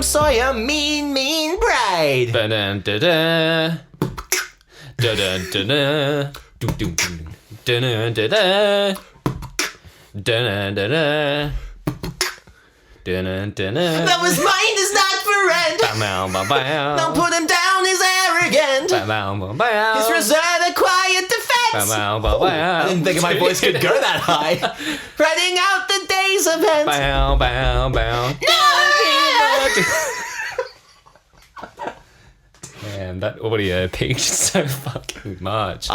Sawyer, mean bride. Ba-dun-da-da. Da-dun-da-da. Dum-dum-dum. Da-dun-da-da. Da-dun-da-da. Da-dun-da-da. That was mine is not for rent. Ba-bow-ba-bow. Don't put him down, he's arrogant. Ba-bow-ba-bow. He's reserved a quiet defense. Ba-bow-ba-bow. I didn't think my voice could go that high. Writing out the day's events. Bow, bow, bow. Damn, that audio peaked so fucking much.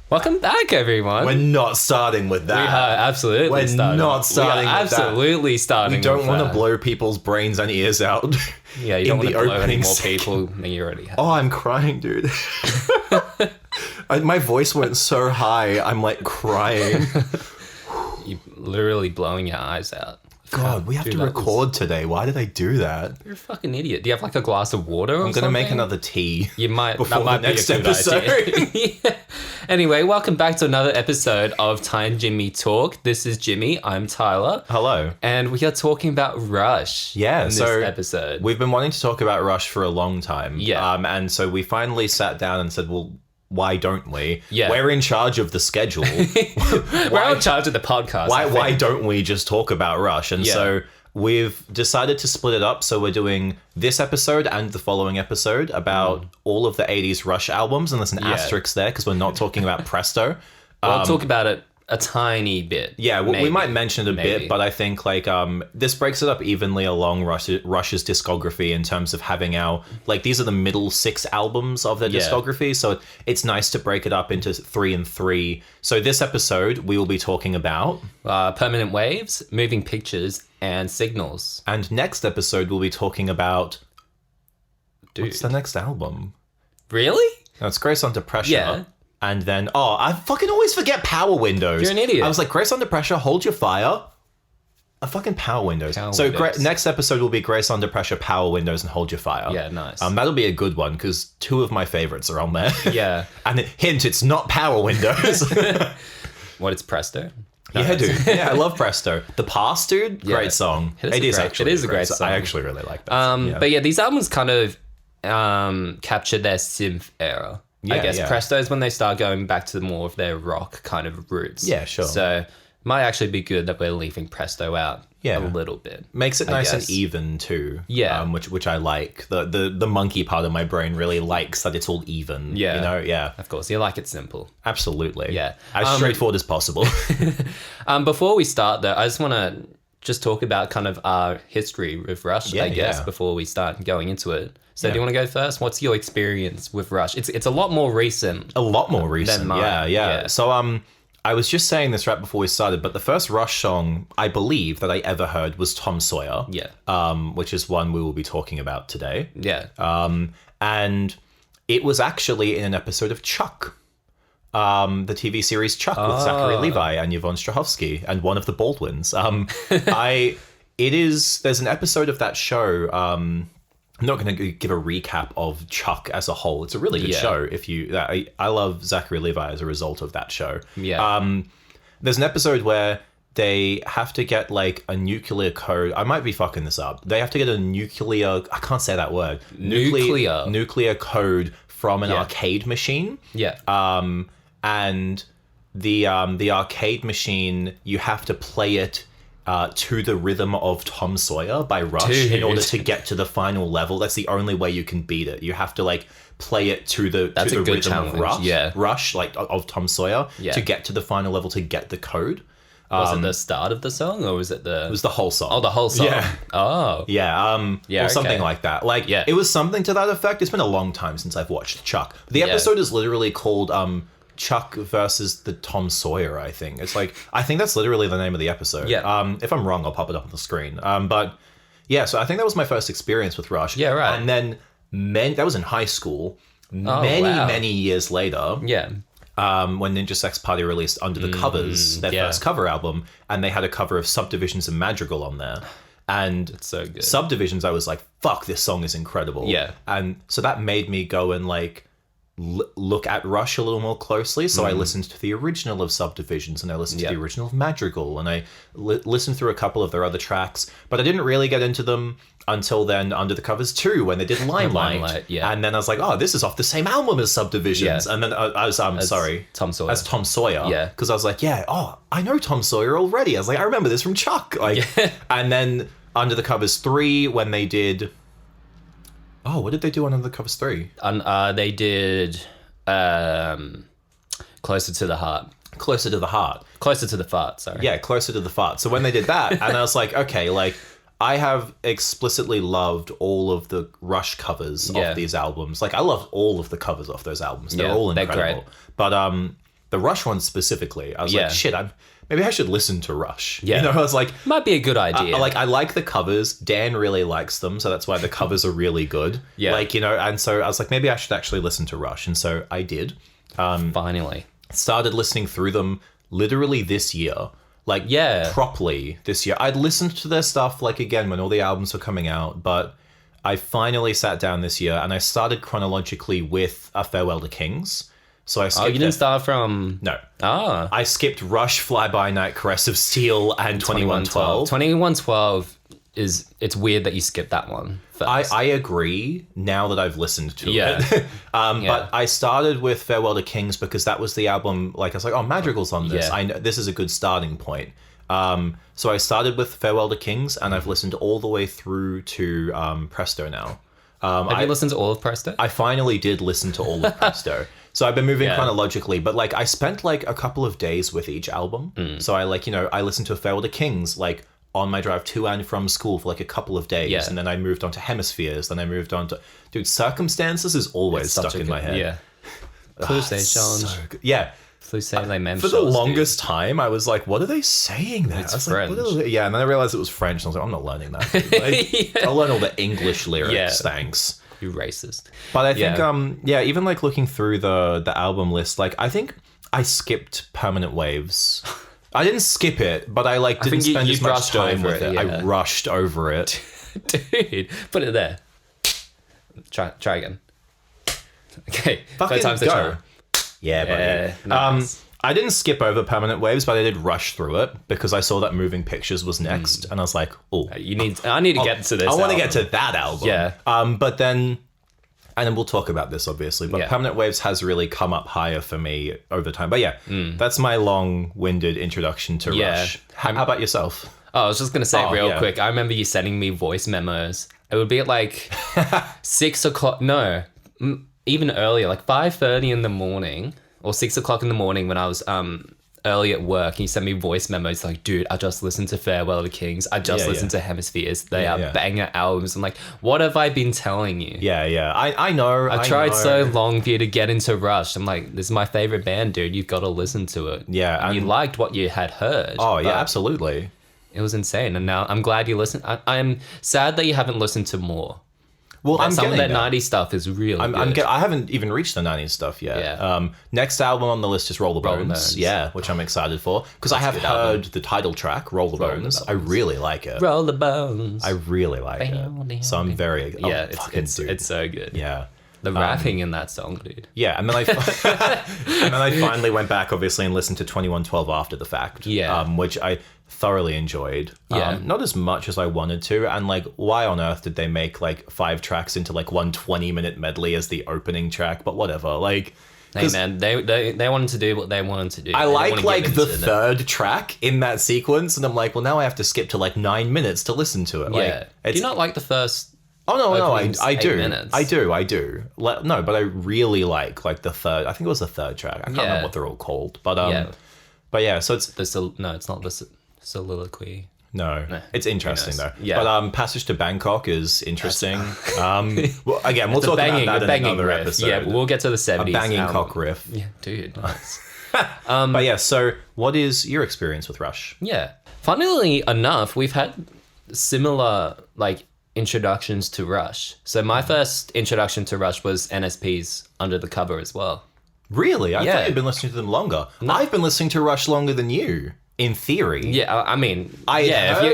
Welcome back, everyone. We're not starting with that. We are absolutely We're starting. not starting We are with that. absolutely starting. We don't with want to that. blow people's brains and ears out. Yeah, you don't in want to the blow any opening more second. people than you already have. Oh, I'm crying, dude. My voice went so high, I'm like crying. You're literally blowing your eyes out. God, we have to record today. Why did I do that? You're a fucking idiot. Do you have like a glass of water or I'm something? going to make another tea. You might. before That might the next be a good episode. idea. Yeah. Anyway, welcome back to another episode of Time Jimmy Talk. This is Jimmy. I'm Tyler. Hello. And we are talking about Rush. Yeah, in this so episode. We've been wanting to talk about Rush for a long time. Yeah. And so we finally sat down and said, well, why don't we? Yeah. We're in charge of the schedule. We're in charge of the podcast. Why don't we just talk about Rush? And Yeah. so we've decided to split it up. So we're doing this episode and the following episode about all of the 80s Rush albums. And there's an asterisk there because we're not talking about Presto. We'll talk about it a tiny bit. Yeah, we might mention it a Maybe. bit, but I think like this breaks it up evenly along Rush's discography in terms of having our like these are the middle 6 albums of their discography, so it's nice to break it up into 3 and 3. So this episode we will be talking about Permanent Waves, Moving Pictures, and Signals. and next episode we'll be talking about Dude. what's the next album? Really? No, it's Grace Under Pressure. Yeah. And then, I fucking always forget Power Windows. You're an idiot. I was like, Grace Under Pressure, Hold Your Fire. A fucking Power Windows. Power so Windows. next episode will be Grace Under Pressure, Power Windows, and Hold Your Fire. Yeah, nice. That'll be a good one because 2 of my favorites are on there. Yeah. And hint, it's not Power Windows. What, it's Presto? Yeah, dude. Yeah, I love Presto. The Past, dude, Yeah. great song. It is a great song. I actually really like that. Yeah. But yeah, these albums kind of capture their synth era. I Yeah, guess yeah. Presto is when they start going back to more of their rock kind of roots. Yeah, sure. So it might actually be good that we're leaving Presto out Yeah. a little bit. Makes it I nice guess. and even too. Yeah. Which I like. The monkey part of my brain really likes that it's all even. Yeah. You know, yeah. Of course, you like it simple. Absolutely. Yeah. As straightforward as possible. Before we start though, I just want to just talk about kind of our history with Rush, I guess, yeah. before we start going into it. So Yeah. do you want to go first? What's your experience with Rush? It's a lot more recent. A lot more recent. mine. Yeah. Yeah. So I was just saying this right before we started, but the first Rush song I believe that I ever heard was Tom Sawyer. Yeah. Which is one we will be talking about today. Yeah. And it was actually in an episode of Chuck. The TV series Chuck with Zachary Levi and Yvonne Strahovski and one of the Baldwins. There's an episode of that show. I'm not going to give a recap of Chuck as a whole. It's a really good show. I love Zachary Levi as a result of that show. Yeah. There's an episode where they have to get like a nuclear code. I might be fucking this up. They have to get a nuclear. I can't say that word. Nuclear code from an arcade machine. Yeah. And the arcade machine, you have to play it to the rhythm of Tom Sawyer by Rush in order to get to the final level. That's the only way you can beat it. You have to like play it to the That's a good rhythm challenge, of Rush. yeah. Rush like of Tom Sawyer to get to the final level to get the code. Was it the start of the song or was it the... It was the whole song. Oh, the whole song. Yeah. Oh. Yeah, or something okay. like that. Like, Yeah. it was something to that effect. It's been a long time since I've watched Chuck. The episode is literally called Chuck versus the Tom Sawyer, I think. It's like, I think that's literally the name of the episode. Yeah. If I'm wrong, I'll pop it up on the screen. But yeah, so I think that was my first experience with Rush. Yeah, right. And then, that was in high school. wow. Many years later. Yeah. When Ninja Sex Party released Under the Covers, their first cover album, and they had a cover of Subdivisions and Madrigal on there. And It's so good. Subdivisions, I was like, fuck, this song is incredible. Yeah. And so that made me go and like look at Rush a little more closely. So I listened to the original of Subdivisions, and I listened to the original of Madrigal, and I listened through a couple of their other tracks, but I didn't really get into them until then Under the Covers 2 when they did Limelight. And then I was like, oh, this is off the same album as Subdivisions. And then as Tom Sawyer. Yeah. Because I was like, I know Tom Sawyer already. I was like, I remember this from Chuck. And then Under the Covers 3 when they did... Oh, what did they do on Under the Covers 3? They did Closer to the Heart. Closer to the Heart. Closer to the Fart, sorry. Yeah, Closer to the Fart. So when they did that, and I was like, okay, like, I have explicitly loved all of the Rush covers of these albums. Like, I love all of the covers off those albums. They're all incredible. They're great. But the Rush ones specifically, I was like, shit, maybe I should listen to Rush. Yeah. You know, I was like... Might be a good idea. I like the covers. Dan really likes them, so that's why the covers are really good. Yeah. Like, you know, and so I was like, maybe I should actually listen to Rush. And so I did. Finally. Started listening through them literally this year. Like, properly this year. I'd listened to their stuff, like, again, when all the albums were coming out, but I finally sat down this year and I started chronologically with A Farewell to Kings. So I skipped... Oh, you didn't start from... No. Ah. I skipped Rush, Fly By Night, Caress of Steel, and 2112. 2112 is... It's weird that you skipped that one first. I agree now that I've listened to it. But I started with Farewell to Kings because that was the album, like, I was like, oh, Madrigal's on this. I know this is a good starting point. So I started with Farewell to Kings, and I've listened all the way through to Presto now. Have you listened to all of Presto? I finally did listen to all of Presto. So I've been moving chronologically, but like I spent like a couple of days with each album. So I I listened to Farewell to Kings like on my drive to and from school for like a couple of days. And then I moved on to Hemispheres. Then I moved on to... Dude, Circumstances is always stuck in my head. Yeah. Cluse Challenge. So good. Yeah. For the longest time, I was like, what are they saying there? It's French. Like, and then I realized it was French. And I was like, I'm not learning that. Like, I'll learn all the English lyrics, thanks. You racist. But I think, even like looking through the album list, like I think I skipped Permanent Waves. I didn't skip it, but I like didn't spend as much time with it. I rushed over it. Dude, put it there. Try again. Okay, fucking time's the charm. Yeah, buddy. Nice. I didn't skip over Permanent Waves, but I did rush through it because I saw that Moving Pictures was next, and I was like, "Oh, I need to get to this. I want to get to that album." Yeah. But then, and then we'll talk about this obviously. But Permanent Waves has really come up higher for me over time. But that's my long-winded introduction to Rush. How about yourself? Oh, I was just gonna say real quick. I remember you sending me voice memos. It would be at like 6 o'clock. No, even earlier, like 5:30 in the morning. Or 6 o'clock in the morning when I was early at work, and you sent me voice memos like, dude, I just listened to Farewell to Kings. I just listened to Hemispheres. They are banger albums. I'm like, what have I been telling you? Yeah. I know. I've tried so long for you to get into Rush. I'm like, this is my favorite band, dude. You've got to listen to it. Yeah. And you liked what you had heard. Oh, yeah, absolutely. It was insane. And now I'm glad you listened. I'm sad that you haven't listened to more. Well, some of that 90s stuff is really good. I haven't even reached the 90s stuff yet. Yeah. Next album on the list is Roll the Bones. Yeah, which I'm excited for. Because I have heard the title track, Roll the Bones. I really like it. Roll the Bones. I really like it. So I'm very... it's so good. Yeah. The rapping in that song, dude. Yeah, and then I finally went back, obviously, and listened to 2112 after the fact. Yeah. Which I thoroughly enjoyed. Yeah. Not as much as I wanted to, and like, why on earth did they make like 5 tracks into like one 20-minute medley as the opening track? But whatever, like... Hey man, they wanted to do what they wanted to do. I like the third track in that sequence, and I'm like, well, now I have to skip to like 9 minutes to listen to it. Yeah. Do you not like the first... Oh, no, I do. Minutes. I do. No, but I really like the third. I think it was the third track. I can't remember what they're all called. But so it's... it's not the soliloquy. No, it's interesting though. Yeah. But Passage to Bangkok is interesting. Well, again, we'll talk about that in another riff. episode. Yeah, we'll get to the 70s. A banging cock riff. Yeah, dude, nice. But yeah, so what is your experience with Rush? Yeah. Funnily enough, we've had similar like introductions to Rush. So my first introduction to Rush was NSP's Under the Cover as well. Really? I thought you'd been listening to them longer. No. I've been listening to Rush longer than you. In theory. Yeah, I mean, I'd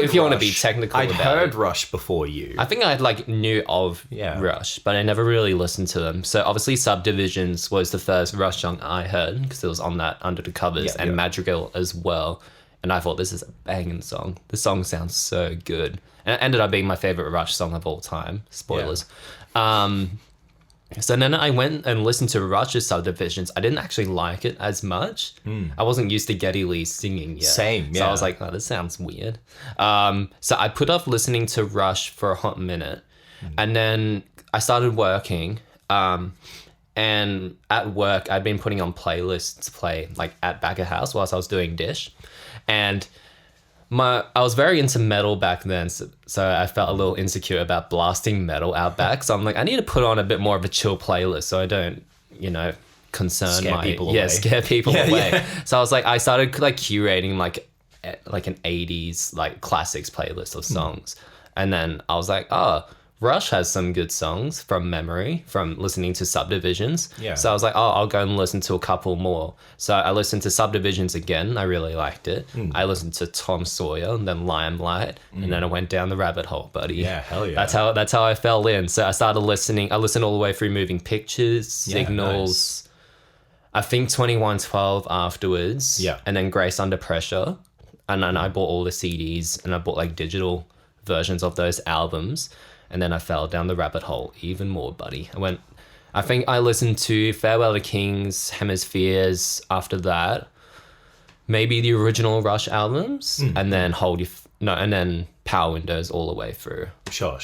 if you want to Rush. be technical I'd about heard it. Rush before you. I think I like knew of Rush, but I never really listened to them. So obviously Subdivisions was the first Rush song I heard because it was on that Under the Covers and Madrigal as well. And I thought, this is a banging song. This song sounds so good. And it ended up being my favorite Rush song of all time. Spoilers. So then I went and listened to Rush's Subdivisions. I didn't actually like it as much. I wasn't used to Geddy Lee singing yet. Same, yeah. So I was like, oh, this sounds weird. So I put off listening to Rush for a hot minute. And then I started working. And at work, I'd been putting on playlists to play like at back of house whilst I was doing dish. And I was very into metal back then, so I felt a little insecure about blasting metal out back. So I'm like, I need to put on a bit more of a chill playlist so I don't, scare people away. Yeah. So I was like, I started like curating like an 80s like classics playlist of songs. And then I was like, oh, Rush has some good songs from memory, from listening to Subdivisions. Yeah. So I was like, oh, I'll go and listen to a couple more. So I listened to Subdivisions again. I really liked it. I listened to Tom Sawyer and then Limelight. And then I went down the rabbit hole, buddy. Yeah, hell yeah. That's how I fell in. So I started listening. I listened all the way through Moving Pictures, Signals. Nice. I think 2112 afterwards. Yeah. And then Grace Under Pressure. And then I bought all the CDs and I bought like digital versions of those albums. And then I fell down the rabbit hole even more, buddy. I think I listened to Farewell to Kings, Hemispheres after that. Maybe the original Rush albums. And then and then Power Windows all the way through. Sure.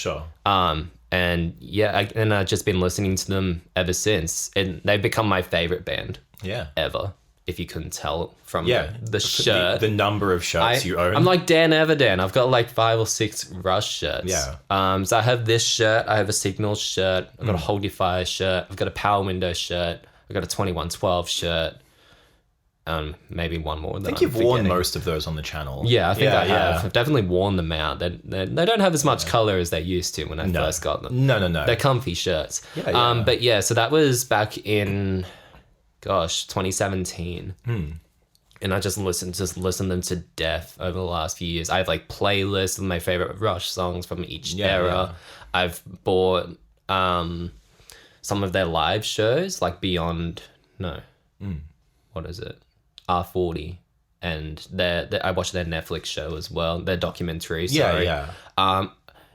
And yeah, I've just been listening to them ever since. And they've become my favorite band. Yeah. Ever. If you couldn't tell from the shirt. The number of shirts you own. I'm like Dan Everdan. I've got like 5 or 6 Rush shirts. Yeah. So I have this shirt. I have a Signals shirt. I've got a Hold Your Fire shirt. I've got a Power Window shirt. I've got a 2112 shirt. Maybe one more. I think you've worn most of those on the channel. Yeah, I think I have. I've definitely worn them out. They don't have as much color as they used to when I first got them. No. They're comfy shirts. Yeah. But yeah, so that was back in... 2017. And I just listened them to death over the last few years. I have like playlists of my favorite Rush songs from each era. Yeah. I've bought some of their live shows, like What is it? R40. And I watched their Netflix show as well, their documentary. Sorry. Yeah.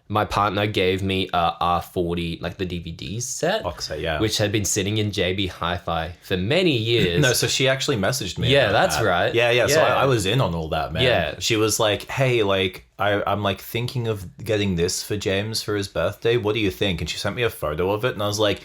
My partner gave me a R40, like the DVD set, box set, which had been sitting in JB Hi-Fi for many years. No, so she actually messaged me. Yeah, that's right. Yeah. So I was in on all that, man. Yeah. She was like, hey, like, I'm like thinking of getting this for James for his birthday. What do you think? And she sent me a photo of it, and I was like,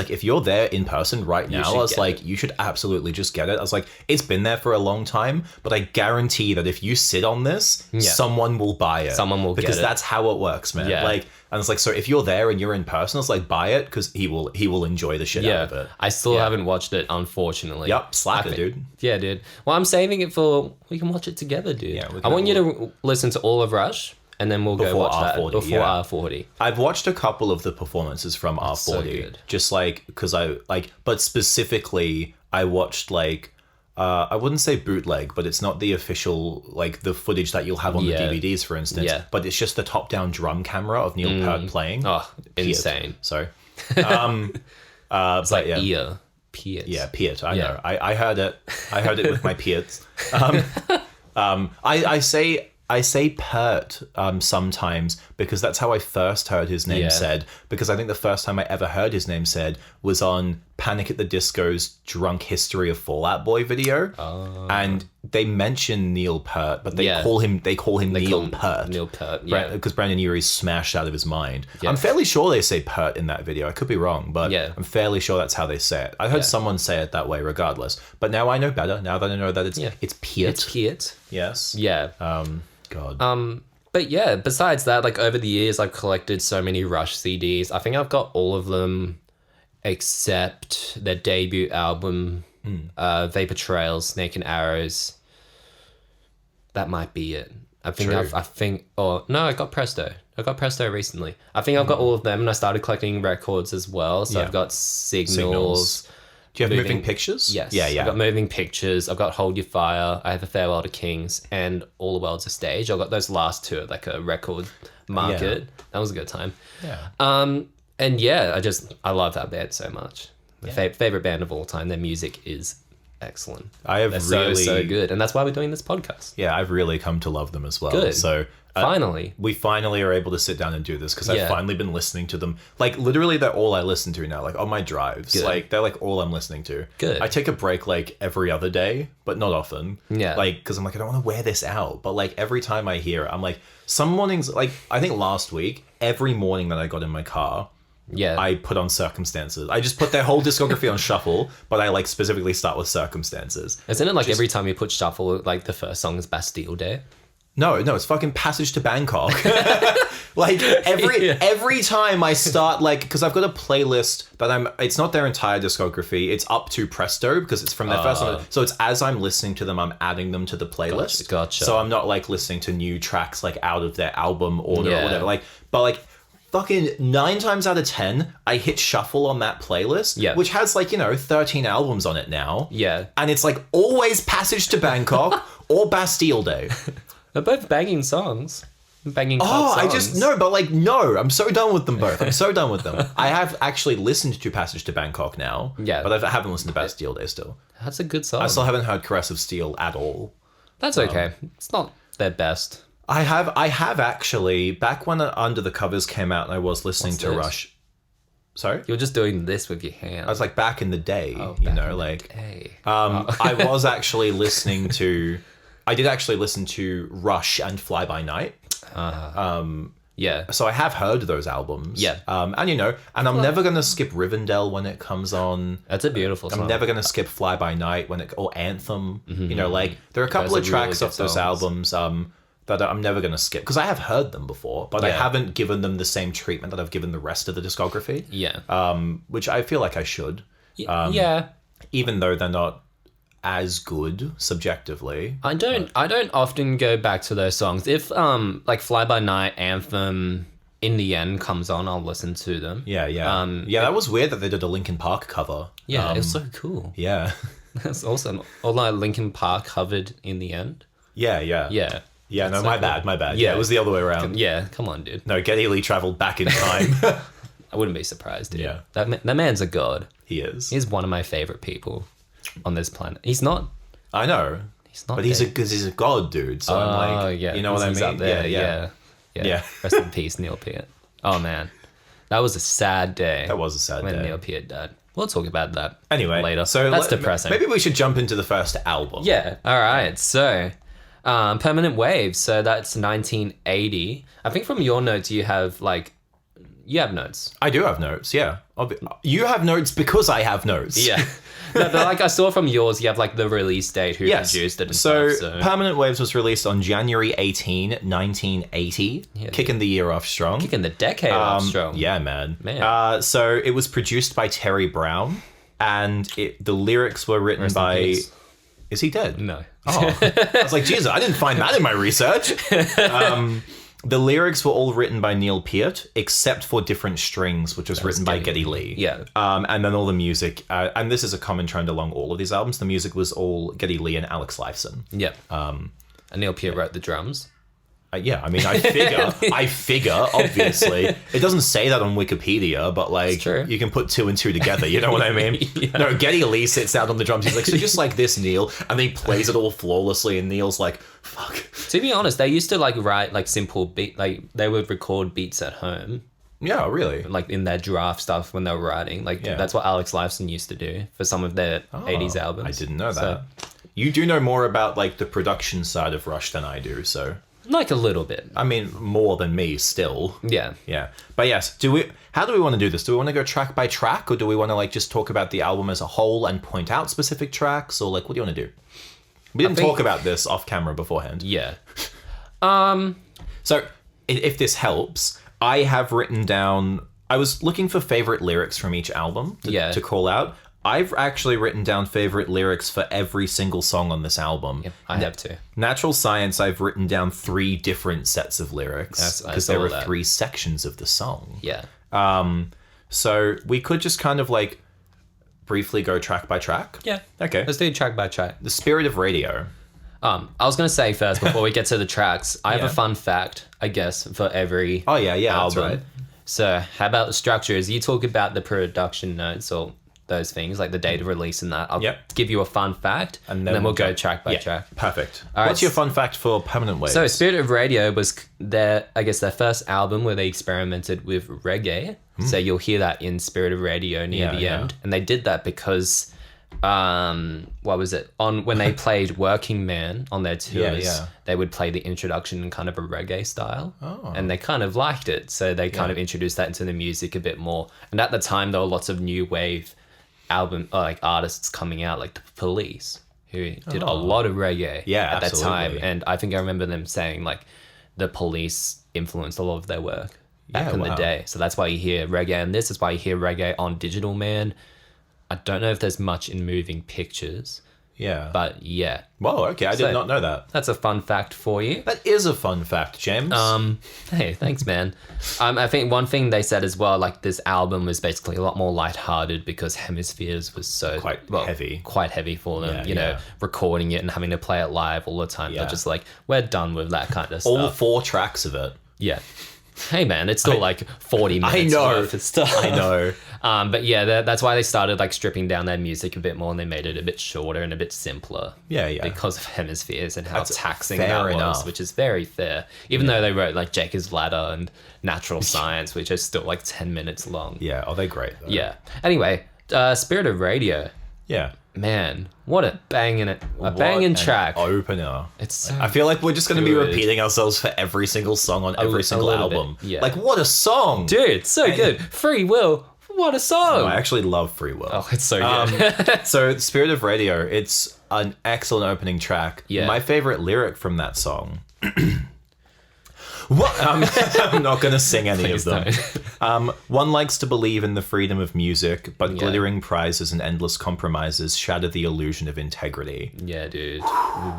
if you're there in person right now, you should absolutely just get it. I was like, it's been there for a long time, but I guarantee that if you sit on this, someone will buy it. Someone will get it. Because that's how it works, man. Yeah. Like, and it's like, so if you're there and you're in person, it's like, buy it because he will enjoy the shit out of it. I still haven't watched it, unfortunately. Yep, slap it, dude. Yeah, dude. Well, I'm saving it we can watch it together, dude. Yeah, I want you to listen to all of Rush. And then we'll go watch R40, that before R40. I've watched a couple of the performances from R40. So good. Just like, because but specifically, I watched like, I wouldn't say bootleg, but it's not the official, like the footage that you'll have on the DVDs, for instance. Yeah. But it's just the top-down drum camera of Neil Peart playing. Oh, insane. Sorry. It's like ear. Peart. Yeah, Peart. I know. I heard it. I heard it with my Pearts. I say Pert sometimes because that's how I first heard his name said. Because I think the first time I ever heard his name said was on Panic at the Disco's Drunk History of Fall Out Boy video. And they mention Neil Peart, but they call him Neil Peart. Neil Peart, because Brandon Urie's smashed out of his mind. Yeah. I'm fairly sure they say Peart in that video. I could be wrong, but I'm fairly sure that's how they say it. I heard someone say it that way regardless. But now I know better. Now that I know that it's Peart. It's Peart. Yes. Yeah. God. But yeah, besides that, like over the years, I've collected so many Rush CDs. I think I've got all of them except their debut album, Vapor Trails, Snake and Arrows. That might be it. I got Presto. I got Presto recently. I think I've got all of them, and I started collecting records as well. So I've got Signals. Do you have moving pictures? Yes. Yeah, yeah. I've got Moving Pictures. I've got Hold Your Fire. I have A Farewell to Kings and All the World's a Stage. I got those last two at like a record market. That was a good time. Yeah. And yeah, I love that band so much. My favorite band of all time. Their music is excellent. They're so good, and that's why we're doing this podcast. Yeah, I've really come to love them as well. Good. So finally, we finally are able to sit down and do this because I've finally been listening to them. Like literally, they're all I listen to now. Like on my drives, Good. like they're like all I'm listening to. Good. I take a break like every other day, but not often. Yeah. Like because I'm like I don't want to wear this out, but like every time I hear it, I'm like some mornings. Like I think last week, every morning that I got in my car. Yeah. I put on Circumstances. I just put their whole discography on shuffle, but I like specifically start with Circumstances. Isn't it like every time you put shuffle, like the first song is Bastille Day? No, it's fucking Passage to Bangkok. Like every time I start like because I've got a playlist that it's not their entire discography. It's up to Presto because it's from their first one. So it's as I'm listening to them, I'm adding them to the playlist. Gotcha. So I'm not like listening to new tracks like out of their album order or whatever. Like, but like. Fucking 9 times out of 10, I hit shuffle on that playlist, which has like, 13 albums on it now. Yeah. And it's like always Passage to Bangkok or Bastille Day. They're both banging songs. Banging songs. I'm so done with them both. I'm so done with them. I have actually listened to Passage to Bangkok now. Yeah. But I haven't listened to Bastille Day still. That's a good song. I still haven't heard Caress of Steel at all. That's okay. It's not their best. I have actually, back when Under the Covers came out and I was listening to Rush. Sorry? You're just doing this with your hand. I was like back in the day, I was actually listening to, I did actually listen to Rush and Fly By Night. Yeah. So I have heard those albums. Yeah. And I'm never going to skip Rivendell when it comes on. That's a beautiful song. I'm never going to skip Fly By Night or Anthem. Like there are a couple of tracks off those albums that I'm never going to skip because I have heard them before, but I haven't given them the same treatment that I've given the rest of the discography. Yeah. Which I feel like I should. Yeah. Even though they're not as good subjectively. I don't often go back to those songs. If like Fly By Night, Anthem, In the End comes on, I'll listen to them. Yeah. That was weird that they did a Linkin Park cover. Yeah, it was so cool. Yeah. That's awesome. Or like Linkin Park covered In the End. Yeah. Yeah. Yeah, no, my bad. Yeah. It was the other way around. Yeah, come on, dude. No, Geddy Lee traveled back in time. I wouldn't be surprised, dude. Yeah. That man's a god. He is. He's one of my favorite people on this planet. He's not. I know. He's not. But he's a god, dude. So I'm like, you know what I mean? Up there. Yeah. Rest in peace, Neil Peart. Oh man, that was a sad day. That was a sad when day. Neil Peart died. We'll talk about that later. So that's depressing. Maybe we should jump into the first album. Yeah. All right. So. Permanent Waves, so that's 1980. I think from your notes you have notes. I do have notes, yeah. You have notes because I have notes. Yeah. No, but like I saw from yours, you have like the release date, who produced it and stuff. So Permanent Waves was released on January 18, 1980, kicking the year off strong. Kicking the decade off strong. Yeah, man. So it was produced by Terry Brown, and the lyrics were written by... Is he dead? No. Oh, I was like, Jesus, I didn't find that in my research. The lyrics were all written by Neil Peart, except for Different Strings, which was written by Geddy Lee. Yeah. And then all the music, and this is a common trend along all of these albums, the music was all Geddy Lee and Alex Lifeson. Yeah. And Neil Peart wrote the drums. I mean, I figure, obviously. It doesn't say that on Wikipedia, but like, you can put 2 and 2 together, you know what I mean? No, Geddy Lee sits down on the drums, he's like, so just like this, Neil, and then he plays it all flawlessly, and Neil's like, fuck. To be honest, they used to like write like simple beat, like they would record beats at home. Yeah, really? Like in their draft stuff when they were writing. Like that's what Alex Lifeson used to do for some of their 80s albums. I didn't know that. You do know more about like the production side of Rush than I do, so... Like a little bit. I mean, more than me still. Yeah. Yeah. But yes, how do we want to do this? Do we want to go track by track, or do we want to like just talk about the album as a whole and point out specific tracks, or like what do you want to do? We didn't talk about this off camera beforehand. Yeah. So if this helps, I have written down, I was looking for favorite lyrics from each album to call out. I've actually written down favorite lyrics for every single song on this album. Yep, I have too. Natural Science, I've written down 3 different sets of lyrics because there were 3 sections of the song. Yeah. So we could just kind of like briefly go track by track? Yeah. Okay. Let's do track by track. The Spirit of Radio. I was going to say first, before we get to the tracks, I have Yeah. a fun fact, I guess, for every Oh, yeah, that's album. right. So how about the structures? You talk about the production notes or those things, like the date of release and that. I'll Yep. give you a fun fact, and then we'll go track by track. Perfect. All right, What's your fun fact for Permanent Waves? So Spirit of Radio was their first album where they experimented with reggae. So you'll hear that in Spirit of Radio near the end. And they did that because what was it? When they played Working Man on their tours, they would play the introduction in kind of a reggae style. And they kind of liked it. So they kind of introduced that into the music a bit more. And at the time there were lots of new wave artists coming out, like the Police, who did a lot of reggae at that time. And I think I remember them saying like the Police influenced a lot of their work back in the day. So that's why you hear reggae on this. That's why you hear reggae on Digital Man. I don't know if there's much in Moving Pictures. Yeah. But yeah. Whoa, okay. I did not know that. That's a fun fact for you. That is a fun fact, James. Hey, thanks, man. I think one thing they said as well, like this album was basically a lot more lighthearted because Hemispheres was so Quite heavy for them. You know, recording it and having to play it live all the time. They're just like, we're done with that kind of stuff. All 4 tracks of it. Yeah. Hey man, it's still like 40 minutes worth of stuff. I know. But yeah, that's why they started like stripping down their music a bit more and they made it a bit shorter and a bit simpler. Yeah. Because of Hemispheres and how That's taxing fair that was, enough. which is very fair. Even though they wrote like Jacob's Ladder and Natural Science, which are still like 10 minutes long. Yeah. Oh, they're great, though. Yeah. Anyway, Spirit of Radio. Yeah. Man, what a banging track. Opener. It's so I feel like we're just going to be good. repeating ourselves for every single song on every single little album. bit, yeah. Like, what a song! Dude, so good. Free Will. What a song. I actually love Free Will. Oh, it's so good. So, Spirit of Radio, it's an excellent opening track. Yeah. My favorite lyric from that song. What? I'm not going to sing any Please of them. One likes to believe in the freedom of music, but glittering prizes and endless compromises shatter the illusion of integrity. Yeah, dude. Ooh.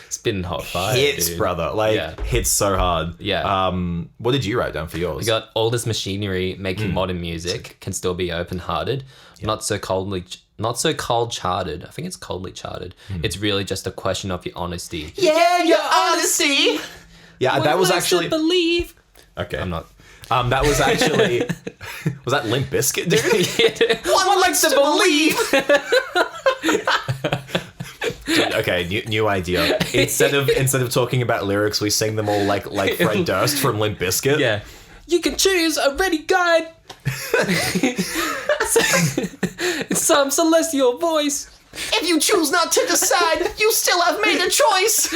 Spitting hot fire, Hits, dude. brother. Like, hits so hard. Yeah. What did you write down for yours? We got all this machinery making modern music can still be open-hearted, not so cold-charted. I think it's coldly charted. It's really just a question of your honesty. Yeah, your honesty. Yeah, that was actually. Believe. Okay, I'm not. That was actually. Was that Limp Bizkit, dude? One likes to believe. Dude, okay, new idea. Instead of talking about lyrics, we sing them all like Fred Durst from Limp Bizkit. Yeah. You can choose a ready guide. Some celestial voice. If you choose not to decide, you still have made a choice.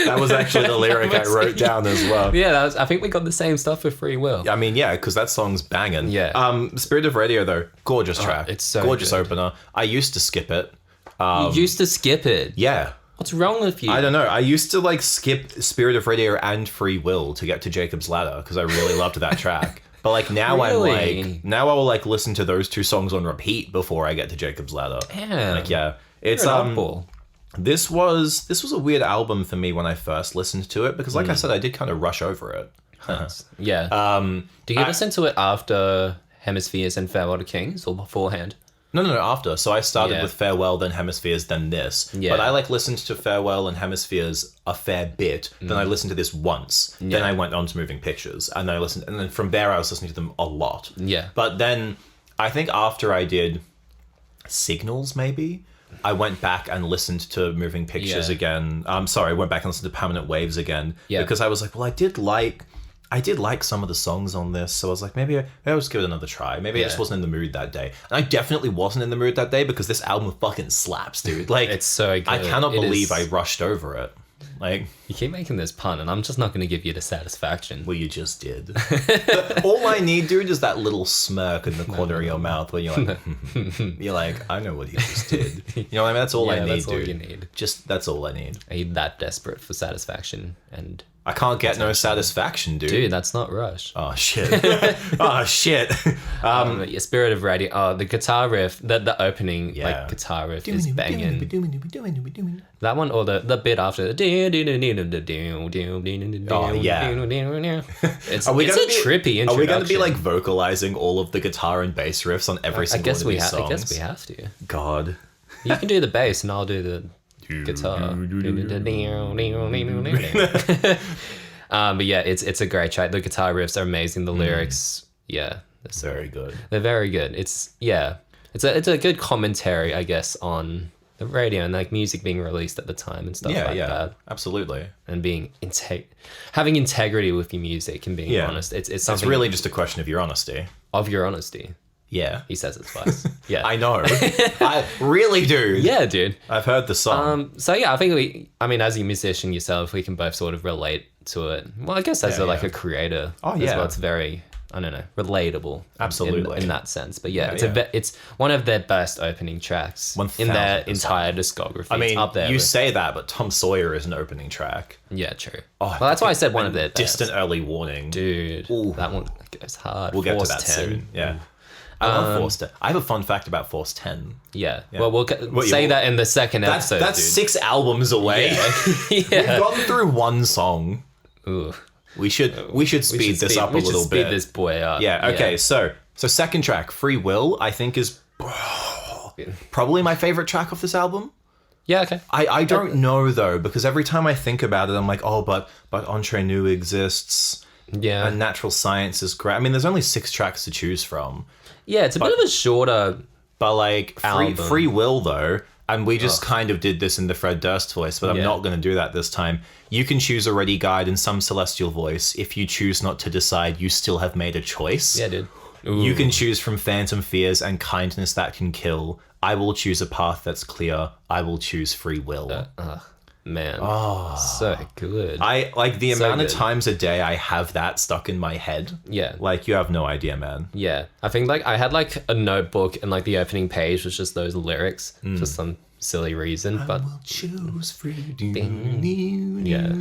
That was actually the lyric I wrote down as well. Yeah, I think we got the same stuff with Free Will. I mean, yeah, because that song's banging. Yeah. Spirit of Radio, though, gorgeous track. It's so gorgeous good. opener. I used to skip it. You used to skip it. Yeah. What's wrong with you? I don't know. I used to like skip Spirit of Radio and Free Will to get to Jacob's Ladder because I really loved that track. But like now Really? I will like listen to those 2 songs on repeat before I get to Jacob's Ladder. Damn. Like yeah, it's You're an oddball. This was a weird album for me when I first listened to it because like I said, I did kind of rush over it. Yeah. Do you listen to it after Hemispheres and Farewell to Kings or beforehand? No, after. So I started with Farewell, then Hemispheres, then this. Yeah. But I like listened to Farewell and Hemispheres a fair bit. Then I listened to this once. Then I went on to Moving Pictures, and then and then from there I was listening to them a lot. Yeah. But then I think after I did Signals, maybe I went back and listened to Moving Pictures again. I went back and listened to Permanent Waves again because I was like, well, I did like some of the songs on this, so I was like, maybe I'll just give it another try. Maybe I just wasn't in the mood that day. And I definitely wasn't in the mood that day because this album fucking slaps, dude. Like, It's so good. I cannot believe I rushed over it. Like, You keep making this pun, and I'm just not going to give you the satisfaction. well, you just did. All I need, dude, is that little smirk in the corner of your mouth where you're like, I know what he just did. You know what I mean? That's all I need, that's dude. all you need. Just, that's all I need. Are you that desperate for satisfaction and I can't get no satisfaction, dude. Dude, that's not Rush. Oh shit. Oh shit. Yeah, Spirit of Radio. Oh, the guitar riff, the opening like guitar riff is banging. That one or the bit after. Oh yeah. It's a trippy introduction. Are we going to be like vocalizing all of the guitar and bass riffs on every single one of these songs? I guess we have to. God. You can do the bass and I'll do the guitar. But yeah, it's a great track. The guitar riffs are amazing. The lyrics, they're very good. They're very good. It's a good commentary, I guess, on the radio and like music being released at the time and stuff like that. Absolutely. And being having integrity with your music and being honest. It's something. It's really just a question of your honesty. Of your honesty. Yeah. He says it twice. Yeah. I know. I really do. Yeah, dude. I've heard the song. So yeah, I think as a musician yourself, we can both sort of relate to it. Well, I guess as a creator as well, it's very, I don't know, relatable. Absolutely. In that sense. But yeah, it's one of their best opening tracks 1000%. in their entire discography. I mean, it's up there you say that, but Tom Sawyer is an opening track. Yeah, true. Oh, well, that's why I said one of their Distant best. Early Warning. Dude, that one goes hard. We'll get to that 10. soon. Yeah. I love Force 10. I have a fun fact about Force 10. Yeah. Well, we'll say that in the second episode. That's dude. 6 albums away. We've gotten through one song. Ooh. We should speed this up a little bit. Speed this boy up. Yeah. Okay. So second track, Free Will, I think is probably my favorite track off this album. Yeah. Okay. I don't know though, because every time I think about it, I'm like, oh, but Entre Nous exists. Yeah. And Natural Science is great. I mean, there's only 6 tracks to choose from. Yeah, it's a bit of a shorter. But like Free Will though, and we just kind of did this in the Fred Durst voice, but I'm not going to do that this time. You can choose a ready guide in some celestial voice. If you choose not to decide, you still have made a choice. Yeah, dude. You can choose from Phantom Fears and Kindness That Can Kill. I will choose a path that's clear. I will choose Free Will. Man. So good. I like the amount of times a day I have that stuck in my head. Yeah. Like, you have no idea, man. Yeah. I think like I had like a notebook and like the opening page was just those lyrics for some silly reason. But I will choose free. Yeah.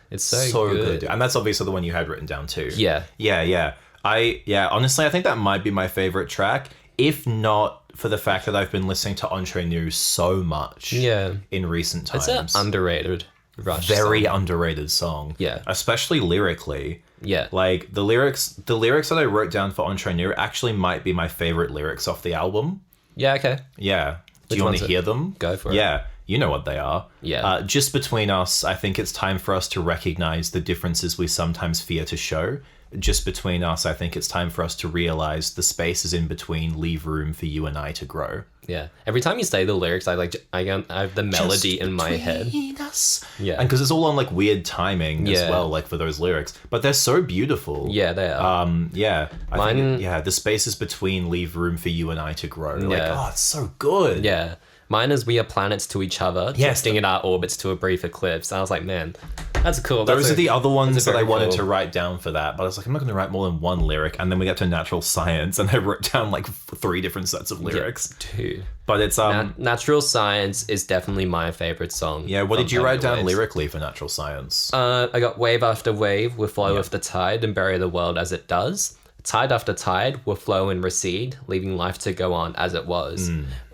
It's so good. And that's obviously the one you had written down too. Yeah. Yeah. Honestly, I think that might be my favorite track, if not for the fact that I've been listening to Entre Nous so much in recent times. It's an underrated Rush Very song. underrated song. Yeah. Especially lyrically. Yeah. Like, the lyrics that I wrote down for Entre Nous actually might be my favorite lyrics off the album. Yeah, okay. Yeah. Do you want to hear them? Go for it. Yeah. You know what they are. Yeah. Just between us, I think it's time for us to recognize the differences we sometimes fear to show. Just between us, I think it's time for us to realize the spaces in between leave room for you and I to grow. Yeah. Every time you say the lyrics, I have the melody in my head. Us. Yeah. And because it's all on like weird timing as well, like for those lyrics. But they're so beautiful. Yeah, they are. I think the spaces between leave room for you and I to grow. Like, it's so good. Yeah. Mine is we are planets to each other, drifting in our orbits to a brief eclipse. And I was like, man, that's cool. Those are the other ones that I wanted to write down for that. But I was like, I'm not going to write more than one lyric. And then we get to Natural Science, and I wrote down like 3 different sets of lyrics. Yeah, dude. But it's Natural Science is definitely my favorite song. Yeah, what did you write down lyrically for Natural Science? I got wave after wave will flow with the tide and bury the world as it does. Tide after tide will flow and recede, leaving life to go on as it was.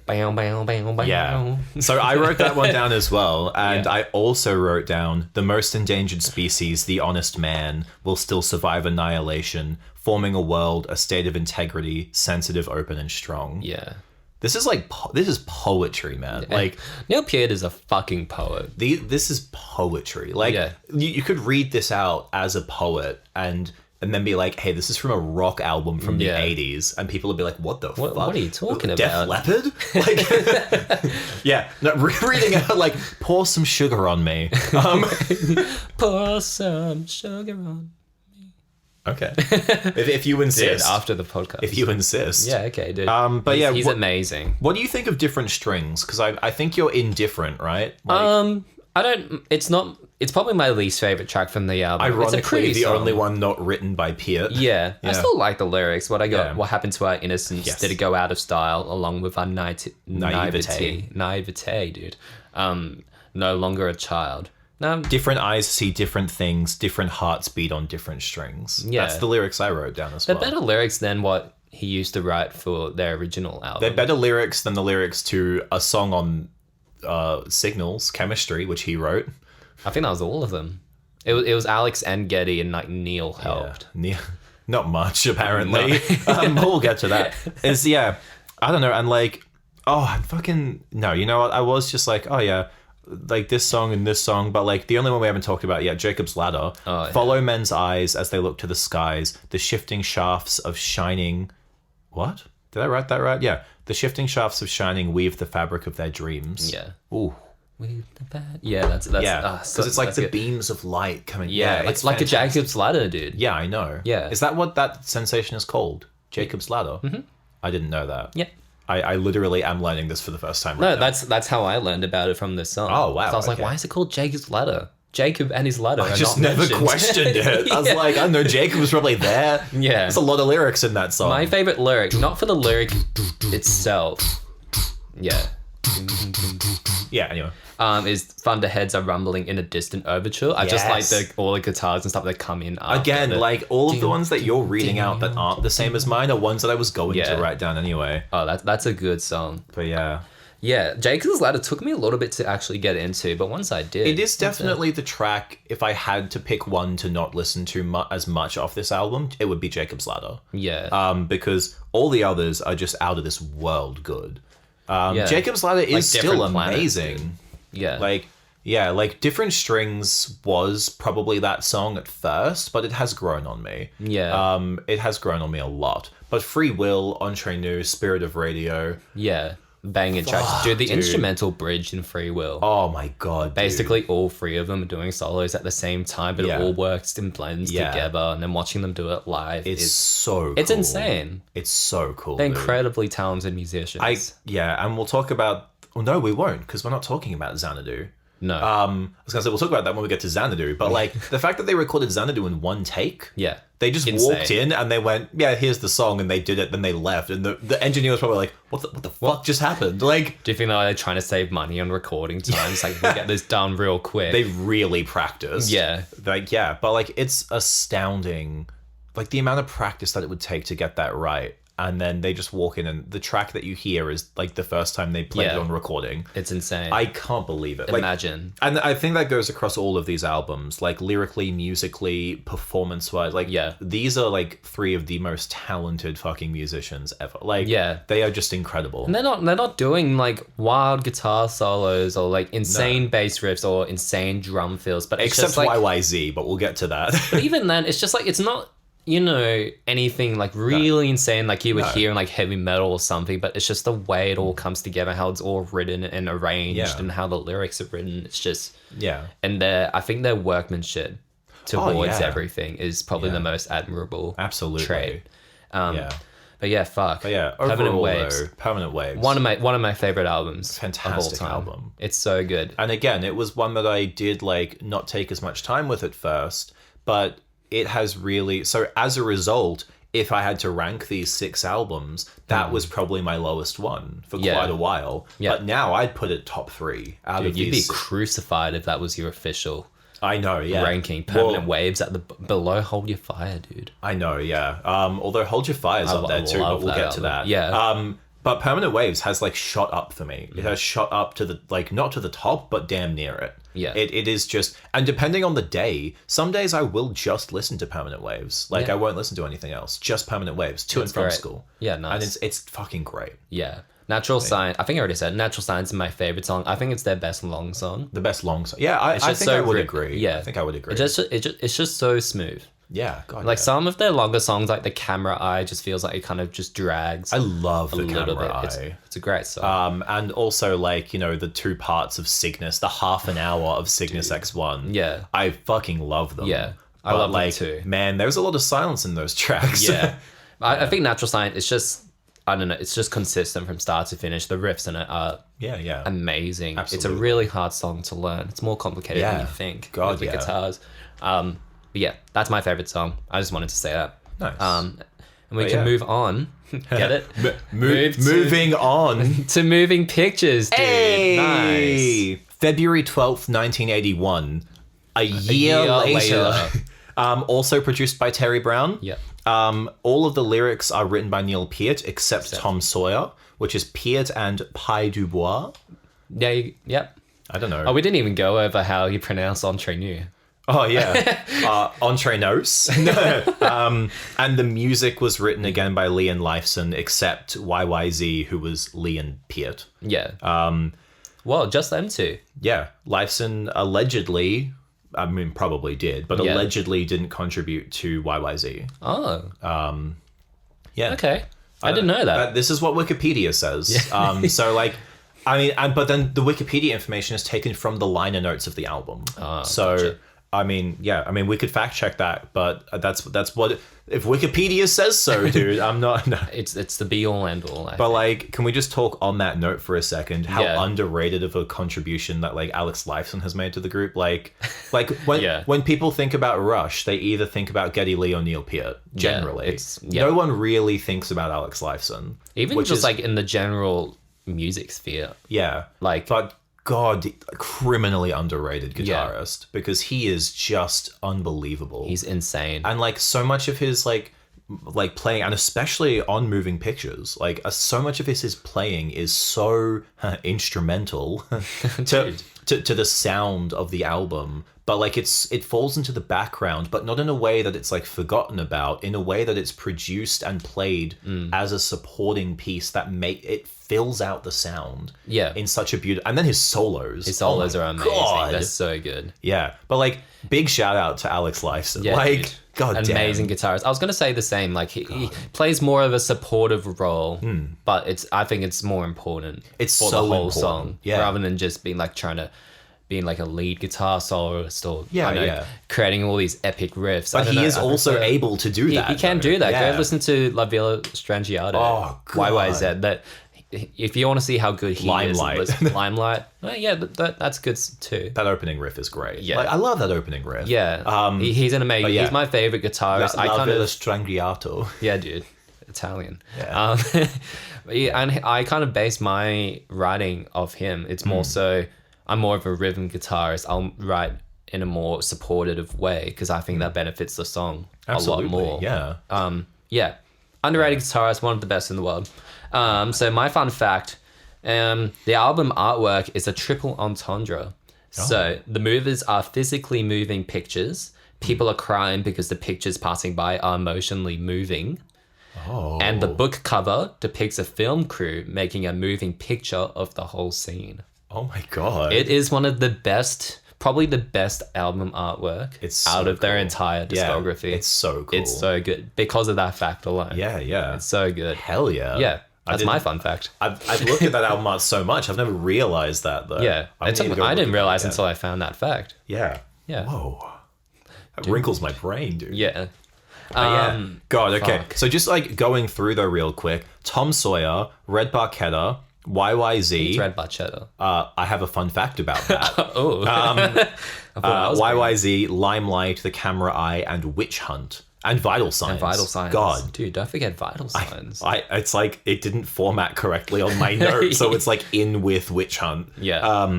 Bow, bow, bow, bow. Yeah. So I wrote that one down as well. And I also wrote down the most endangered species, the honest man, will still survive annihilation, forming a world, a state of integrity, sensitive, open, and strong. Yeah. This is like, this is poetry, man. Yeah. Like, Neil Peart is a fucking poet. This is poetry. Like, you could read this out as a poet and then be like, hey, this is from a rock album from the 80s. And people would be like, what the fuck? What are you talking about? Def Leppard? Like, reading out, like, pour some sugar on me. Pour some sugar on me. Okay. If you insist. Dude, after the podcast. If you insist. Yeah, okay, dude. But he's amazing. What do you think of Different Strings? Because I think you're indifferent, right? Like, it's probably my least favorite track from the album. Ironically, it's a pretty the song. only one not written by Peart. Yeah. I still like the lyrics. What happened to our innocence? Yes. Did it go out of style along with our naivete, dude? No longer a child. Different eyes see different things, different hearts beat on different strings. Yeah. That's the lyrics I wrote down as well. They're better lyrics than what he used to write for their original album. They're better lyrics than the lyrics to a song on Signals, Chemistry, which he wrote. I think that was all of them. It was Alex and Getty, and like Neil helped. Yeah. Not much, apparently. We'll get to that. I don't know, and like, you know what? I was just like, oh yeah, like this song and this song, but like the only one we haven't talked about yet, Jacob's Ladder. Oh, yeah. Follow men's eyes as they look to the skies, the shifting shafts of shining. What? Did I write that right? Yeah. The shifting shafts of shining weave the fabric of their dreams. Yeah. Ooh. Yeah, that's because it's like the beams of light coming. Yeah, it's like fantastic. A Jacob's Ladder, dude. Yeah, I know. Yeah. Is that what that sensation is called? Jacob's Ladder? Mm-hmm. I didn't know that. Yeah. I literally am learning this for the first time right now. That's how I learned about it from this song. Oh, wow. So I was like, why is it called Jacob's Ladder? Jacob and his ladder. I just never questioned it. I was like, I don't know, Jacob was probably there. Yeah. There's a lot of lyrics in that song. My favorite lyric, not for the lyric itself. Yeah. Yeah, anyway. Is thunderheads are rumbling in a distant overture. I just like all the guitars and stuff that come in after. Again, like all of the ones that you're reading out that aren't the same as mine are ones that I was going to write down anyway. Oh, that's a good song. But yeah. Yeah, Jacob's Ladder took me a little bit to actually get into, but once I did... It is definitely the track, if I had to pick one to not listen to as much off this album, it would be Jacob's Ladder. Yeah. Because all the others are just out of this world good. Jacob's Ladder is still amazing. Yeah. Like Different Strings was probably that song at first, but it has grown on me. Yeah. It has grown on me a lot. But Free Will, Entre Nous, Spirit of Radio... Yeah. Banging tracks. Dude, the instrumental bridge in Free Will. Oh my god, Basically all three of them are doing solos at the same time, but it all works and blends together, and then watching them do it live it's It's insane. It's so cool. They're incredibly talented musicians. And we'll talk about... Well, no, we won't, because we're not talking about Xanadu. No. I was gonna say we'll talk about that when we get to Xanadu, but like the fact that they recorded Xanadu in one take, they just walked in and they went, here's the song, and they did it, then they left, and the engineer was probably like, what the fuck just happened? Like, do you think they're trying to save money on recording times? Like, we'll get this done real quick. They really practiced. Yeah. But like it's astounding, like the amount of practice that it would take to get that right. And then they just walk in, and the track that you hear is like the first time they played it on recording. It's insane. I can't believe it. Imagine. And I think that goes across all of these albums, like lyrically, musically, performance-wise. Like, these are like three of the most talented fucking musicians ever. Like, they are just incredible. And they're not doing like wild guitar solos or like insane bass riffs or insane drum fills, but it's except just like YYZ, but we'll get to that. But even then, it's just like it's not, anything like really insane like you would hear in like heavy metal or something, but it's just the way it all comes together, how it's all written and arranged and how the lyrics are written. It's just and I think their workmanship towards everything is probably the most admirable trait. But yeah, fuck. But yeah, Permanent Waves. One of my favorite albums. Fantastic of all time. album. It's so good. And again, it was one that I did like not take as much time with at first, but it has really... So as a result, if I had to rank these 6 albums, that was probably my lowest one for quite a while. Yeah. But now I'd put it top 3 out of these. You'd be crucified if that was your official... I know, ranking. Permanent Waves at the below Hold Your Fire, dude. I know, yeah. Although Hold Your Fire's up there too, but we'll get to that. Yeah. But Permanent Waves has like shot up for me. It has shot up to the, like, not to the top, but damn near it. Yeah. It is just, and depending on the day, some days I will just listen to Permanent Waves. Like, I won't listen to anything else. Just Permanent Waves to and from school. Yeah, nice. And it's fucking great. Yeah. Natural Science, I think I already said Natural Science is my favorite song. I think it's their best long song. The best long song. Yeah, I think I would agree. Yeah. I think I would agree. It's just so smooth. Yeah, God, like some of their longer songs, like The Camera Eye, just feels like it kind of just drags. I love The Camera Eye. It's a great song. And also like, the 2 parts of Cygnus, the half an hour of Cygnus X1. Yeah. I fucking love them. Yeah. I love them too. Man, there's a lot of silence in those tracks. Yeah. I think Natural Science, it's just, I don't know, it's just consistent from start to finish. The riffs in it are amazing. Absolutely. It's a really hard song to learn. It's more complicated than you think with the guitars. But yeah, that's my favorite song. I just wanted to say that. Nice. And we can move on. Get it? Moving on to Moving Pictures, dude. Hey! Nice. February 12th, 1981. A year later. Also produced by Terry Brown. Yeah. All of the lyrics are written by Neil Peart, except Tom Sawyer, which is Peart and Pai Dubois. Yeah. Yep. I don't know. Oh, we didn't even go over how you pronounce Entre Nous. Oh, yeah. Entre Nos. No. And the music was written again by Leon Lifeson, except YYZ, who was Leon Peart. Yeah. Well, just them two. Yeah. Lifeson allegedly, I mean, probably did, but allegedly didn't contribute to YYZ. Oh. Yeah. Okay. I didn't know that. This is what Wikipedia says. So, like, I mean, but then the Wikipedia information is taken from the liner notes of the album. Gotcha. I mean, yeah, I mean, we could fact check that, but that's what if Wikipedia says so, dude. I'm not. No. It's the be all end all. But like, can we just talk on that note for a second? How underrated of a contribution that like Alex Lifeson has made to the group. Like when people think about Rush, they either think about Geddy Lee or Neil Peart. Generally, no one really thinks about Alex Lifeson, even just like in the general music sphere. Yeah, like, but God, criminally underrated guitarist because he is just unbelievable. He's insane, and like so much of his like playing, and especially on Moving Pictures, like so much of his playing is so instrumental to the sound of the album. But like it falls into the background, but not in a way that it's like forgotten about, in a way that it's produced and played as a supporting piece that it fills out the sound. Yeah. In such a beautiful, and then his solos. His solos are amazing. God. They're so good. Yeah. But like big shout out to Alex Lifeson. Yeah, like, dude. God damn. Amazing guitarist. I was gonna say the same. Like he plays more of a supportive role, but I think it's more important. It's for so the whole important. song, rather than just being like trying to being like a lead guitar soloist or creating all these epic riffs. But he is also able to do that. He can do that. Go listen to La Villa Strangiato. Oh, God. YYZ. That if you want to see how good he Limelight. is, Limelight. That's good too. That opening riff is great. Yeah, like, I love that opening riff. Yeah, he's an amazing. He's my favorite guitarist. La Villa Strangiato. Yeah, dude. Italian. Yeah. And I kind of base my writing off him. It's more so I'm more of a rhythm guitarist. I'll write in a more supportive way because I think that benefits the song a lot more. Yeah. Underrated guitarist, one of the best in the world. So my fun fact, the album artwork is a triple entendre. So the movers are physically moving pictures. People are crying because the pictures passing by are emotionally moving. And the book cover depicts a film crew making a moving picture of the whole scene. Oh my God. It is one of the best, probably the best album artwork out of their entire discography. It's so cool. It's so good because of that fact alone. Yeah. It's so good. Hell yeah. Yeah. That's my fun fact. I've looked at that album art so much. I've never realized that though. Yeah. I didn't realize until I found that fact. Yeah. Yeah. Whoa. That wrinkles my brain, dude. Yeah. God, okay. So just like going through though real quick. Tom Sawyer, Red Barchetta, YYZ. It's Red Barchetta. I have a fun fact about that. YYZ, YYZ, Limelight, The Camera Eye, and Witch Hunt. And Vital Signs. God. Dude, don't forget Vital Signs. It's like it didn't format correctly on my notes, so it's like in with Witch Hunt. Yeah.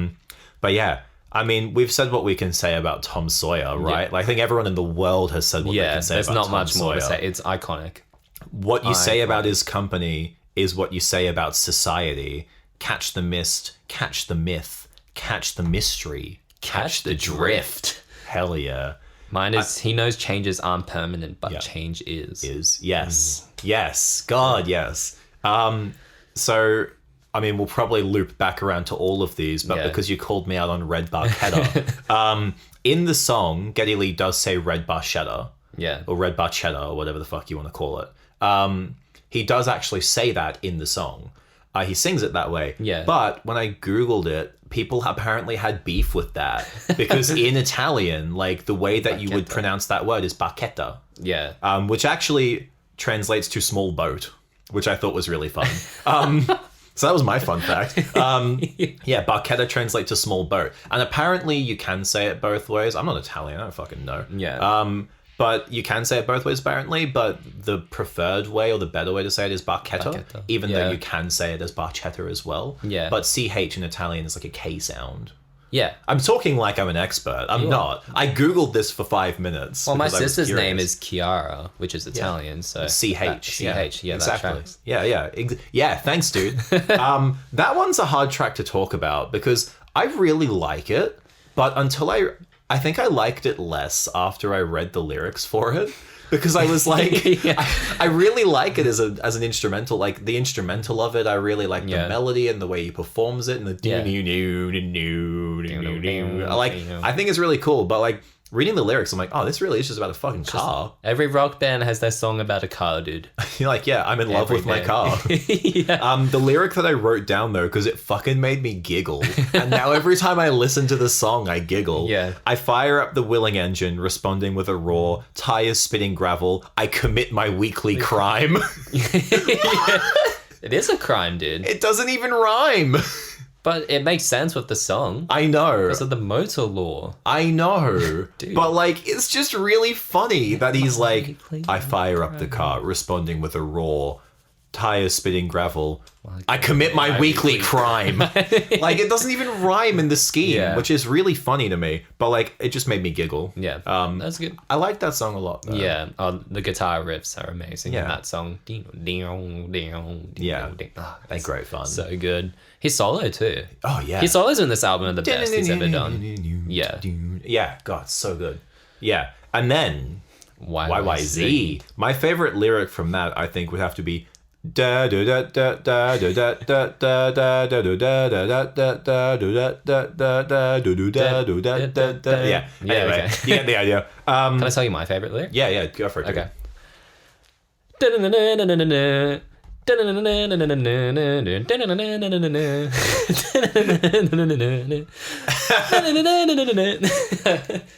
But yeah, I mean, we've said what we can say about Tom Sawyer, right? Like, I think everyone in the world has said what they can say about Tom Sawyer. There's not much more to say. It's iconic. What you say about his company is what you say about society. Catch the mist, catch the myth, catch the mystery, catch the drift. Hell yeah. Mine is, he knows changes aren't permanent, but change is. Yes. Yes. God, yes. So, I mean, we'll probably loop back around to all of these, but because you called me out on Red Barchetta, in the song, Geddy Lee does say Red Barchetta. Yeah. Or Red Barchetta, or whatever the fuck you want to call it. He does actually say that in the song. He sings it that way. Yeah. But when I Googled it, people apparently had beef with that. Because in Italian, like, the way that you would pronounce that word is barchetta. Yeah. Which actually translates to small boat, which I thought was really fun. So that was my fun fact. Yeah, barchetta translates to small boat. And apparently you can say it both ways. I'm not Italian, I don't fucking know. Yeah. But you can say it both ways, apparently. But the preferred way or the better way to say it is barchetta, even though you can say it as barchetta as well. Yeah. But CH in Italian is like a K sound. Yeah. I'm talking like I'm an expert. I'm not. I Googled this for 5 minutes. Well, my because I was sister's name curious. is Chiara, which is Italian, so CH. CH, yeah, that tracks. Yeah, thanks, dude. That one's a hard track to talk about because I really like it, but until I think I liked it less after I read the lyrics for it. Because I was like, I really like it as an instrumental. Like the instrumental of it, I really like the melody and the way he performs it and the like. I think it's really cool. But like reading the lyrics, I'm like, oh, this really is just about a fucking car. Every rock band has their song about a car, dude. You're like, yeah, I'm in love with my car. The lyric that I wrote down though, because it fucking made me giggle, and now every time I listen to the song, I giggle. Yeah. I fire up the willing engine, responding with a roar. Tires spitting gravel. I commit my weekly crime. It is a crime, dude. It doesn't even rhyme. But it makes sense with the song. I know. Because of the motor law. I know. But like, it's just really funny that he's like, I fire up the car, responding with a roar. Tires spitting gravel. I commit my weekly crime. Like, it doesn't even rhyme in the scheme, which is really funny to me. But like, it just made me giggle. Yeah, that's good. I like that song a lot, though. Yeah, the guitar riffs are amazing in that song. Yeah, they're great fun. So good. His solo too. Oh yeah, his solos in this album are the best he's ever done. Yeah, yeah, God, so good. Yeah, and then YYZ. My favorite lyric from that, I think, would have to be. Da da da da da da da da da da da da da da da da. Yeah. Anyway, you get the idea. Can I tell you my favorite lyric? Yeah, go for it. Okay.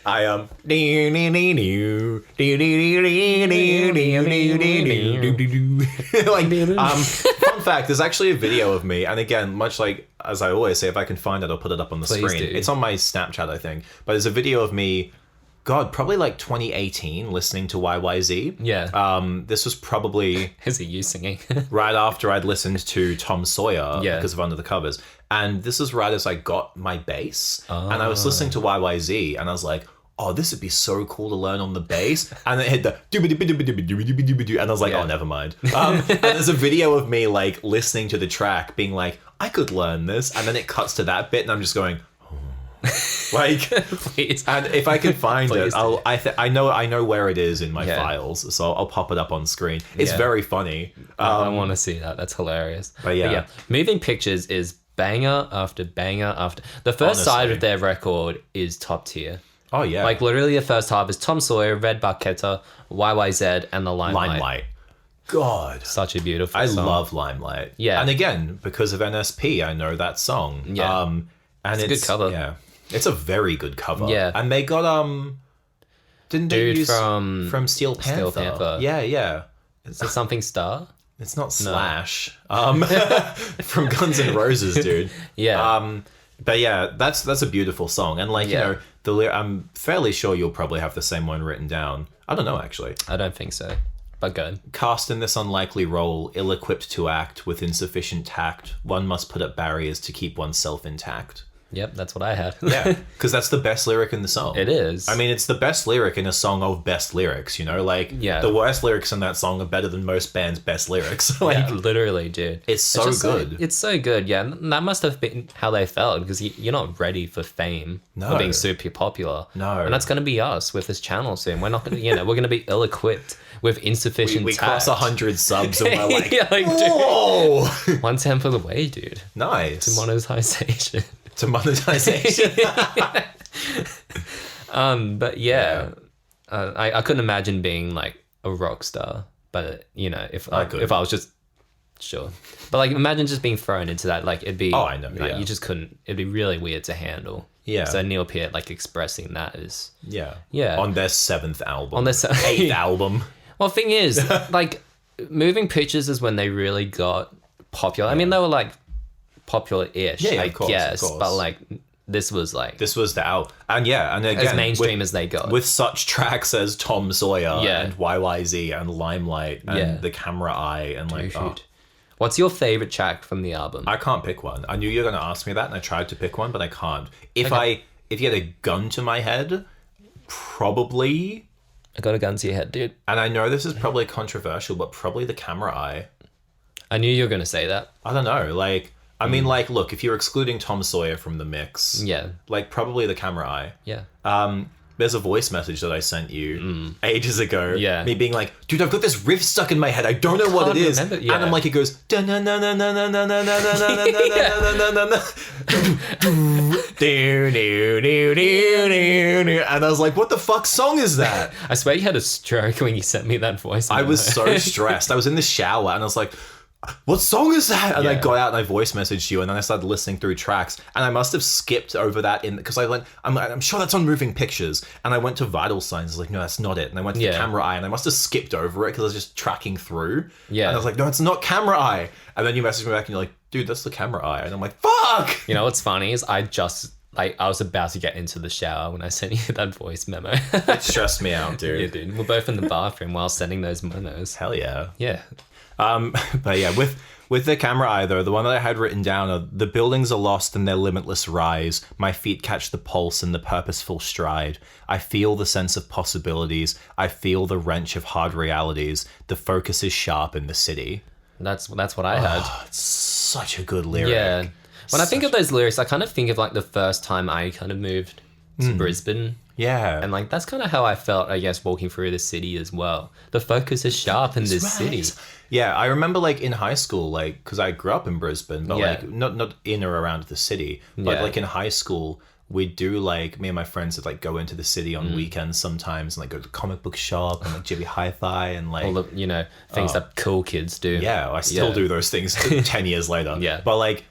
I am like fun fact, there's actually a video of me, and again, much like as I always say, if I can find it, I'll put it up on the screen. It's on my Snapchat, I think. But there's a video of me, God, probably like 2018, listening to YYZ. Yeah. This was probably Is it you singing? right after I'd listened to Tom Sawyer because of Under the Covers. And this is right as I got my bass. And I was listening to YYZ and I was like, oh, this would be so cool to learn on the bass. And it hit the and I was like, oh, never mind. And there's a video of me like listening to the track being like, I could learn this. And then it cuts to that bit and I'm just going, like, please. And if I can find it, I know where it is in my files, so I'll pop it up on screen. It's very funny. I want to see that. That's hilarious. But yeah, Moving Pictures is banger after banger after. The first side of their record is top tier. Oh yeah, like literally the first half is Tom Sawyer, Red Barchetta, YYZ, and the Limelight. God, such a beautiful I song. love Limelight. Yeah, and again, because of NSP, I know that song. Yeah, and it's a good cover. Yeah, it's a very good cover. Yeah, and they got didn't they use from Steel Panther? Steel Panther. Yeah. Is it something Star? It's not Slash. From Guns N' Roses, dude. Yeah. But yeah, that's a beautiful song, and like you know, I'm fairly sure you'll probably have the same one written down. I don't know actually. I don't think so, but good. Cast in this unlikely role, ill-equipped to act, with insufficient tact, one must put up barriers to keep oneself intact. Yep, that's what I had. Yeah, because that's the best lyric in the song. It is. I mean, it's the best lyric in a song of best lyrics, you know? Like, the worst lyrics in that song are better than most bands' best lyrics. Like, yeah, literally, dude. It's so good. It's so good, yeah. That must have been how they felt, because you're not ready for fame or being super popular. No. And that's going to be us with this channel soon. We're not going to, we're going to be ill-equipped with insufficient we tact. cross 100 subs and we're like, whoa! 1/10 of the way, dude. Nice. To monetization. To monetization. But yeah. I couldn't imagine being like a rock star, but if I was just sure, but like imagine just being thrown into that, like it'd be I know, like, you just couldn't. It'd be really weird to handle. Yeah. So Neil Peart like expressing that is yeah on their 7th album, on their 8th album. Well, thing is, like Moving Pictures is when they really got popular. I mean, they were like popular-ish, I guess, but like this was the album, and again, as mainstream as they got, with such tracks as Tom Sawyer and YYZ and Limelight and The Camera Eye and What's your favorite track from the album? I can't pick one. I knew you were going to ask me that, and I tried to pick one, but I can't. If you had a gun to my head, probably. I got a gun to your head, dude. And I know this is probably controversial, but probably the camera eye. I knew you were going to say that. I don't know. Like, I mean, like, look, if you're excluding Tom Sawyer from the mix, Yeah. like, probably the camera eye. Yeah. There's a voice message that I sent you ages ago. Yeah. Me being like, dude, I've got this riff stuck in my head. I don't know what it is. Remember, yeah. And I'm like, it goes, and I was like, what the fuck song is that? I swear you had a stroke when you sent me that voice. I was so stressed. I was in the shower and I was like, what song is that? And I got out and I voice messaged you, and then I started listening through tracks, and I must have skipped over that because I went, I'm sure that's on Moving Pictures, and I went to Vital Signs. I was like, no, that's not it. And I went to the Camera Eye, and I must have skipped over it because I was just tracking through. Yeah. And I was like, no, it's not Camera Eye. And then you messaged me back and you're like, dude, that's the Camera Eye. And I'm like, fuck. You know what's funny is I was about to get into the shower when I sent you that voice memo. It stressed me out, dude. Yeah, dude. We're both in the bathroom while sending those memos. Hell yeah. Yeah. But yeah, with the Camera Eye though, the one that I had written down are, the buildings are lost in their limitless rise. My feet catch the pulse in the purposeful stride. I feel the sense of possibilities. I feel the wrench of hard realities. The focus is sharp in the city. That's what I had. Oh, it's such a good lyric. Yeah. When I think of those lyrics, I kind of think of like the first time I kind of moved to Brisbane. Yeah. And like that's kind of how I felt, I guess, walking through the city as well. The focus is sharp in this city. Yeah, I remember like in high school, like, because I grew up in Brisbane, but like not in or around the city, but like in high school, we'd do like, me and my friends would like go into the city on weekends sometimes and like go to the comic book shop and like Jibby Hi-Fi and like all the, you know, things that cool kids do. Yeah, I still do those things 10 years later. Yeah. But like,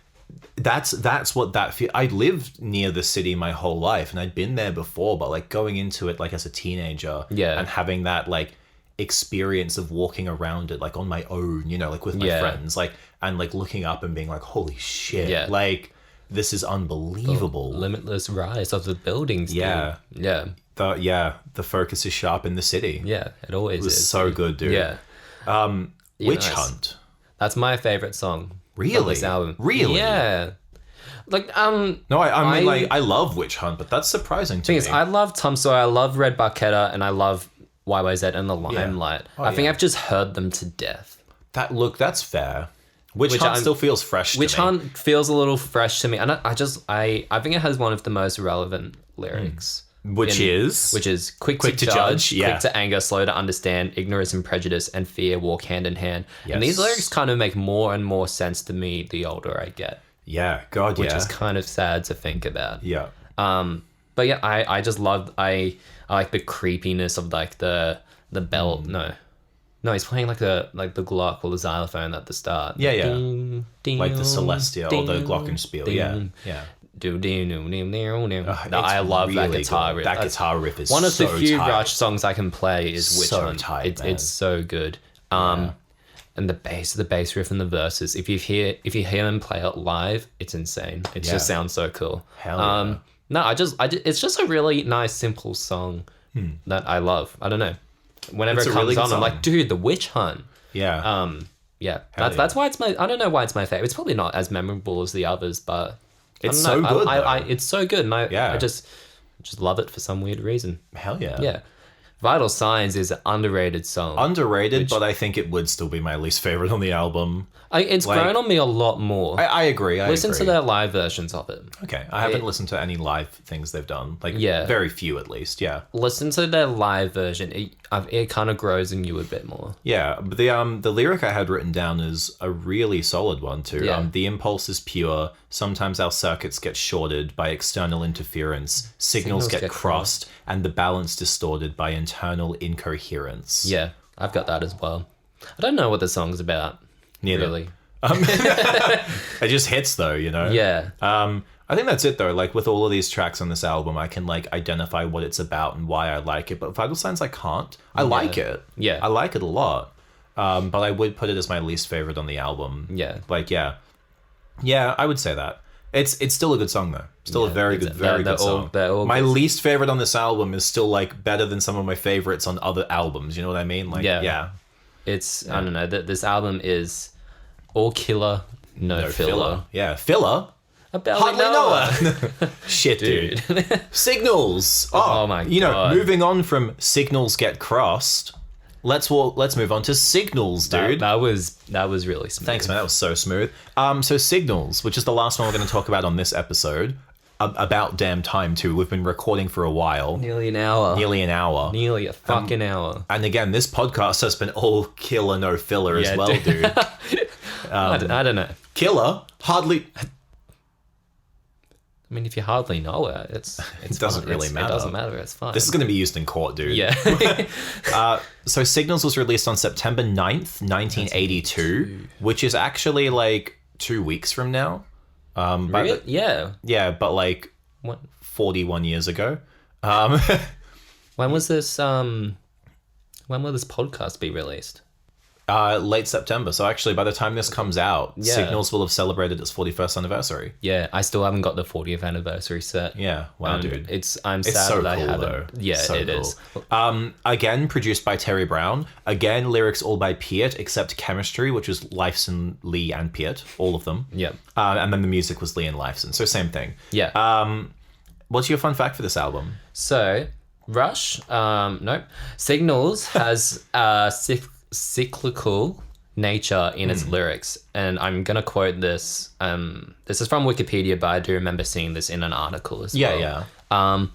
that's what that feel. I lived near the city my whole life and I'd been there before, but like going into it like as a teenager and having that like experience of walking around it like on my own, you know, like with my friends, like, and like looking up and being like, holy shit, like this is unbelievable. The limitless rise of the buildings. Yeah. Dude. Yeah. The focus is sharp in the city. Yeah, it always is. It was so good, dude. Yeah. Witch Hunt. That's my favorite song. Really? From this album. Really? Yeah. Like, No, I mean, like, I love Witch Hunt, but that's surprising to me. I love Tom Sawyer, I love Red Barchetta, and I love YYZ and The Limelight. I think I've just heard them to death. That's fair. Witch Hunt still feels fresh to me. Witch Hunt feels a little fresh to me. And I think it has one of the most relevant lyrics. Which is quick to judge, quick to anger, slow to understand, ignorance and prejudice and fear walk hand in hand. Yes. And these lyrics kind of make more and more sense to me the older I get. Yeah, God, which is kind of sad to think about. Yeah. But yeah, I just loved, I like the creepiness of like the bell. No, he's playing like the Glock or the xylophone at the start. Yeah, yeah. Ding, ding, like the Celestia or the Glockenspiel. Ding. Yeah. I love that guitar riff. That guitar riff is one of so the few tight. Rush songs I can play is Witch Hunt. Tight, it's so good. And the bass riff and the verses. If you hear them play it live, it's insane. It just sounds so cool. Hell yeah. No, it's just a really nice, simple song that I love. I don't know. Whenever it comes on, I'm like, dude, the Witch Hunt. Yeah. That's why it's my. I don't know why it's my favorite. It's probably not as memorable as the others, but it's so good. It's so good, and I just love it for some weird reason. Hell yeah. Yeah. Vital Signs is an underrated song. But I think it would still be my least favorite on the album. It's grown on me a lot more. I agree. Listen to their live versions of it. Okay. I haven't listened to any live things they've done. Like, very few at least. Yeah. Listen to their live version. It kind of grows in you a bit more. Yeah. But the lyric I had written down is a really solid one too. Yeah. The impulse is pure. Sometimes our circuits get shorted by external interference. Signals get crossed and the balance distorted by internal incoherence. Yeah. I've got that as well. I don't know what the song's about. Neither. Really. It just hits though, you know? Yeah. I think that's it though. Like with all of these tracks on this album, I can like identify what it's about and why I like it. But Vital Signs, I can't. I like it. Yeah. I like it a lot. But I would put it as my least favorite on the album. Yeah. Like, yeah. Yeah, I would say that. It's still a good song though. Still a very good song. My least favorite on this album is still like better than some of my favorites on other albums. You know what I mean? Like, yeah. It's, I don't know, this album is All killer, no filler. Yeah, filler. Hardly Noah. Shit, dude. Signals. Oh my God. Moving on from signals get crossed. Let's move on to signals, dude. That was really smooth. Thanks, man. That was so smooth. So signals, which is the last one we're going to talk about on this episode. About damn time too. We've been recording for a while. Nearly an hour. Nearly a fucking hour. And again, this podcast has been all killer, no filler as well, dude. I don't know. Killer, hardly. I mean, if you hardly know it, it doesn't really matter. It doesn't matter. It's fine. This is going to be used in court, dude. Yeah. So Signals was released on September 9th, 1982, which is actually like 2 weeks from now. Really? Yeah. Yeah, but like What? 41 years ago. When was this? When will this podcast be released? Late September. So actually, by the time this comes out, Yeah. Signals will have celebrated its 41st anniversary. Yeah, I still haven't got the 40th anniversary set. Yeah, wow, dude. I'm It's sad so that I cool, haven't. though. Yeah, So it cool. is. Again, produced by Terry Brown. Again, lyrics all by Piet, except Chemistry, which was Lifeson, Lee, and Piet, all of them. Yeah. And then the music was Lee and Lifeson, so same thing. Yeah. What's your fun fact for this album? So, Rush, nope. Signals has cyclical nature in its lyrics, and I'm gonna quote this. This is from Wikipedia, but I do remember seeing this in an article as well. Yeah.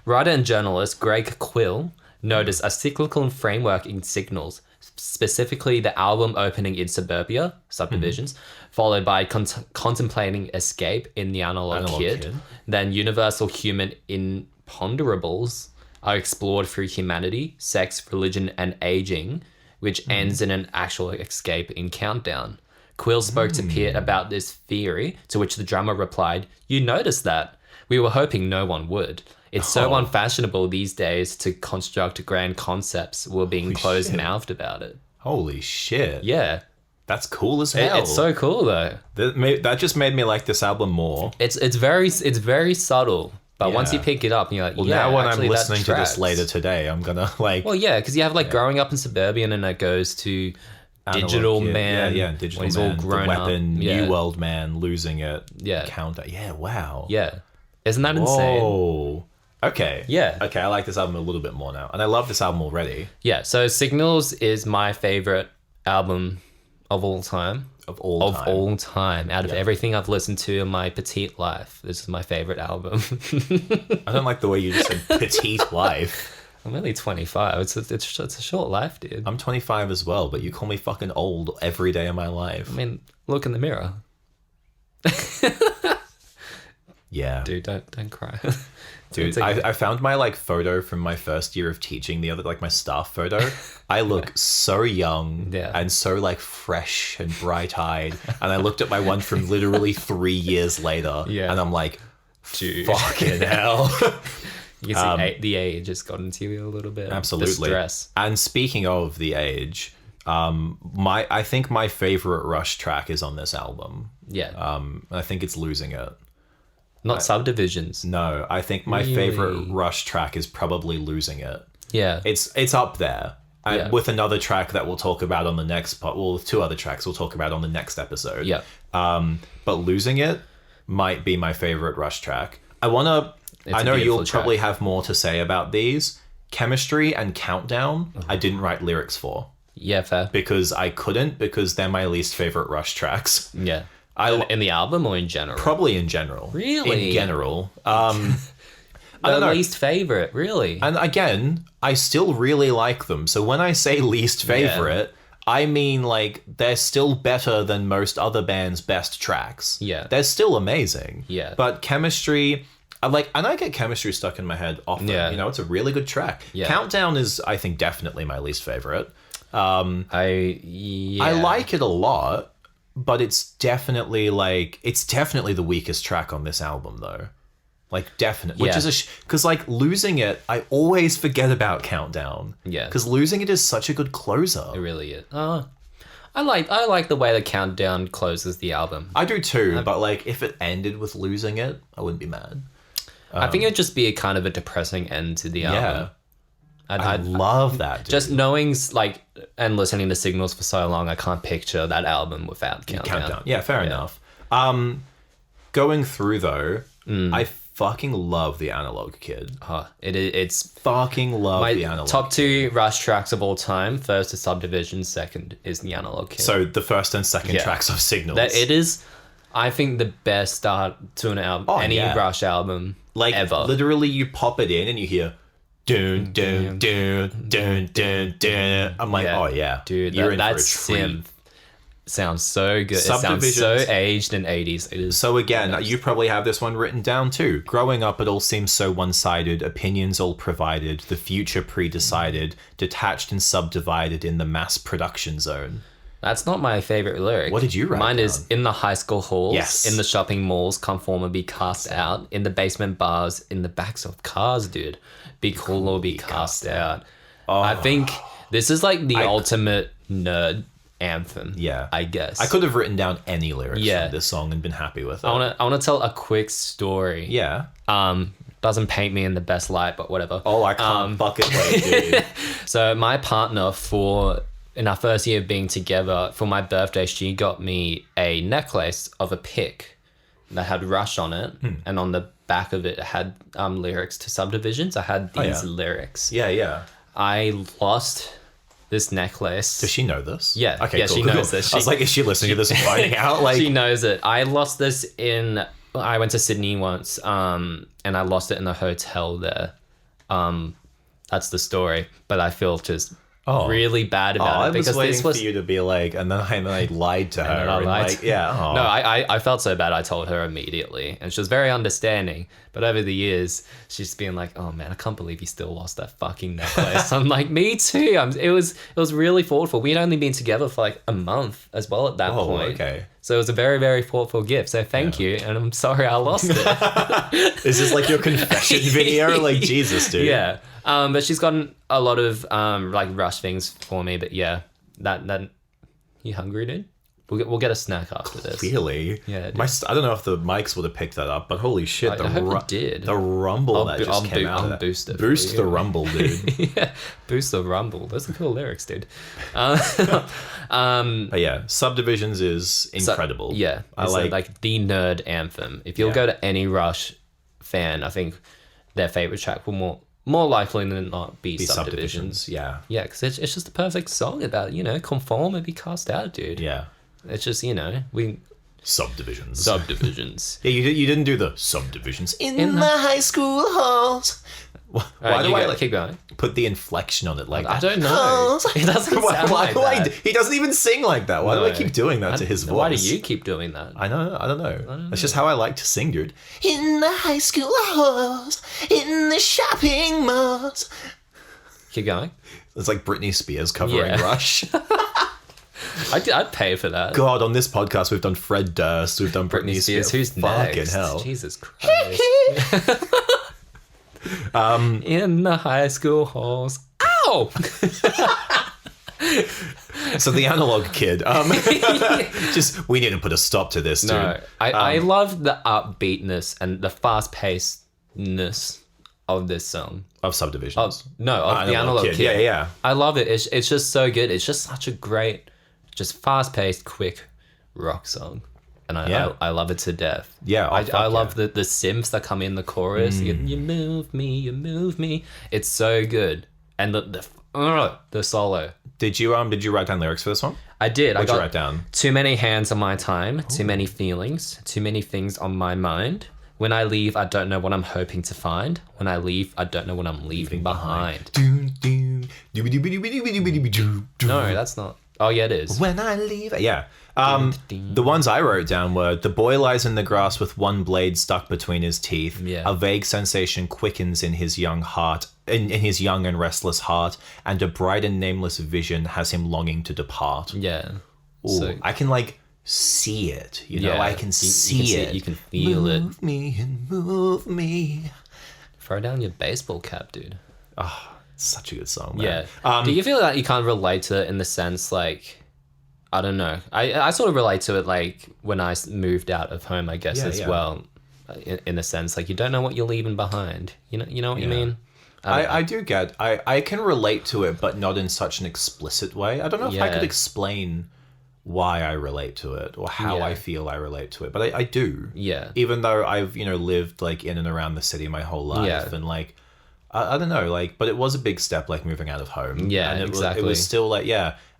Writer and journalist Greg Quill noticed a cyclical framework in Signals, specifically the album opening in Suburbia, Subdivisions, followed by contemplating escape in The Analog Kid. Then universal human imponderables are explored through humanity, sex, religion, and aging, which ends in an actual escape in Countdown. Quill spoke to Piet about this theory, to which the drummer replied, "You noticed that? We were hoping no one would. It's so unfashionable these days to construct grand concepts. We're being closed-mouthed about it." Holy shit. Yeah. That's cool as hell. It's so cool, though. That just made me like this album more. It's very subtle. But once you pick it up, you're like, Well, yeah, now when actually, I'm that listening to tracks. this later today, I'm gonna like... Well, yeah, because you have like growing up in Suburban, and it goes to Digital Analog Kid. Man. Yeah, Digital when he's Man, all grown The Weapon, up. Yeah. New World Man, Losing It, Yeah. Countdown. Yeah, wow. Yeah. Isn't that insane? Oh, okay. Yeah. Okay, I like this album a little bit more now. And I love this album already. Yeah, so Signals is my favorite album of all time. Of all time. Out of everything I've listened to in my petite life, this is my favorite album. I don't like the way you just said petite life. I'm only 25. It's a short life, dude. I'm 25 as well, but you call me fucking old every day of my life. I mean, look in the mirror. Yeah. Dude, don't cry. Dude, I found my like photo from my first year of teaching the other, like my staff photo. I look so young and so like fresh and bright eyed. And I looked at my one from literally 3 years later. Yeah. And I'm like, Dude. fucking hell. You can see the age has gotten to you a little bit. Absolutely. The stress. And speaking of the age, I think my favorite Rush track is on this album. Yeah. I think it's Losing It. Not Subdivisions. No, I think my favorite Rush track is probably Losing It. Yeah. It's up there. And Yeah. with another track that we'll talk about on the next part. Well, with 2 other tracks we'll talk about on the next episode. Yeah. But Losing It might be my favorite Rush track. I know a you'll beautiful probably track. have more to say about these. Chemistry and Countdown, I didn't write lyrics for. Yeah, fair. Because they're my least favorite Rush tracks. Yeah. In the album or in general? Probably in general. Really? In general. I don't know. Least favorite, really? And again, I still really like them. So when I say least favorite, I mean like they're still better than most other bands' best tracks. Yeah. They're still amazing. Yeah. But Chemistry, and I get Chemistry stuck in my head often. Yeah. You know, it's a really good track. Yeah. Countdown is, I think, definitely my least favorite. I like it a lot, but it's definitely the weakest track on this album though. Like definitely, which is because like Losing It, I always forget about Countdown. Yeah. Because Losing It is such a good closer. It really is. I like the way the Countdown closes the album. I do too, but like if it ended with Losing It, I wouldn't be mad. I think it'd just be a kind of a depressing end to the album. I love that, dude. Just knowing, like, and listening to Signals for so long, I can't picture that album without Countdown. Yeah, fair enough. Going through, though, I fucking love the Analog Kid. It's fucking love the Analog top 2 Rush tracks of all time. First is Subdivision, second is the Analog Kid. So the first and second tracks of Signals. It is, I think, the best start to an album, Rush album, like, ever. Literally, you pop it in and you hear dun dun dun dun dun dun. I'm like, oh yeah, dude, you're in that for a treat. synth sounds so good. It sounds so aged in 80s. It is. So again, you probably have this one written down too. Growing up, it all seems so one-sided. Opinions all provided. The future pre-decided. Detached and subdivided in the mass production zone. That's not my favorite lyric. What did you write Mine down? is, in the high school halls, Yes. in the shopping malls, conform or be cast out, in the basement bars, in the backs of cars, dude. Be cool or be cast out. I think this is like the ultimate nerd anthem. Yeah. I guess. I could have written down any lyrics from this song and been happy with it. I wanna tell a quick story. Yeah. Doesn't paint me in the best light, but whatever. Oh, I can't bucket wait, dude. So my partner, in our first year of being together, for my birthday, she got me a necklace of a pick that had Rush on it, and on the back of it had lyrics to Subdivisions. I had these lyrics. Yeah. I lost this necklace. Does she know this? Yeah. Okay, yeah, cool, she cool, knows cool. this. I was like, is she listening to this and finding out? Like, she knows it. I lost this I went to Sydney once, and I lost it in a hotel there. That's the story. But I feel just really bad about it, because this was for you to be like, and then I lied to her. And I lied. Like, yeah. Oh. No, I felt so bad. I told her immediately, and she was very understanding. But over the years, she's been like, "Oh man, I can't believe you still lost that fucking necklace." I'm like, "Me too." It was really thoughtful. We'd only been together for like a month as well at that point. Okay. So it was a very, very thoughtful gift. So thank you, and I'm sorry I lost it. Is this like your confession video? Like, Jesus, dude. Yeah. But she's gotten a lot of like Rush things for me. But yeah, that you hungry, dude? We'll get a snack after this. Clearly. Yeah. I don't know if the mics would have picked that up, but holy shit, I hope it did. The rumble that just came out. I'll boost it. Boost the rumble, dude. Yeah, boost the rumble. Those are cool lyrics, dude. But yeah, Subdivisions is incredible. I like the nerd anthem. If you'll go to any Rush fan, I think their favorite track will more likely than not be Subdivisions. Yeah, because it's just the perfect song about, conform and be cast out, dude. Yeah, it's just Subdivisions. Yeah, you didn't do the Subdivisions in the high school halls. Why do I keep going? Put the inflection on it like that? I don't know. It doesn't sound like that. He doesn't even sing like that. Why do I keep doing that to his voice? Why do you keep doing that? I don't know. That's just how I like to sing, dude. In the high school halls, in the shopping malls. Keep going. It's like Britney Spears covering Rush. I'd pay for that. God, on this podcast we've done Fred Durst, we've done Britney Spears. Who's next? Fucking hell. Jesus Christ. In the high school halls. Ow! So the Analog Kid. We need to put a stop to this, dude. No, I love the upbeatness and the fast-pacedness of this song. Of Subdivisions. The Analog Kid. Yeah. I love it. It's just so good. It's just such a great, just fast-paced, quick rock song. And I love it to death. Yeah, I love the synths that come in the chorus. You move me. It's so good. And the solo. Did you write down lyrics for this one? I did. What'd you write down? Too many hands on my time. Too many feelings. Too many things on my mind. When I leave, I don't know what I'm hoping to find. When I leave, I don't know what I'm leaving behind. No, that's not. Oh, yeah, it is. When I leave. Yeah. The ones I wrote down were: the boy lies in the grass with one blade stuck between his teeth. Yeah. A vague sensation quickens in his young heart, in his young and restless heart, and a bright and nameless vision has him longing to depart. Yeah. Ooh, So, I can see it. I can see it. You can feel it. Move me and move me. Throw down your baseball cap, dude. Oh, it's such a good song, man. Yeah. Do you feel like you can't relate to it in the sense, like, I don't know. I sort of relate to it, like, when I moved out of home, I guess, well. In a sense, like, you don't know what you're leaving behind. You know what you mean? I do get. I can relate to it, but not in such an explicit way. I don't know if I could explain why I relate to it or how I feel I relate to it, but I do. Yeah. Even though I've lived like in and around the city my whole life, and like I don't know, like, but it was a big step, like moving out of home. Yeah, and exactly. It was still like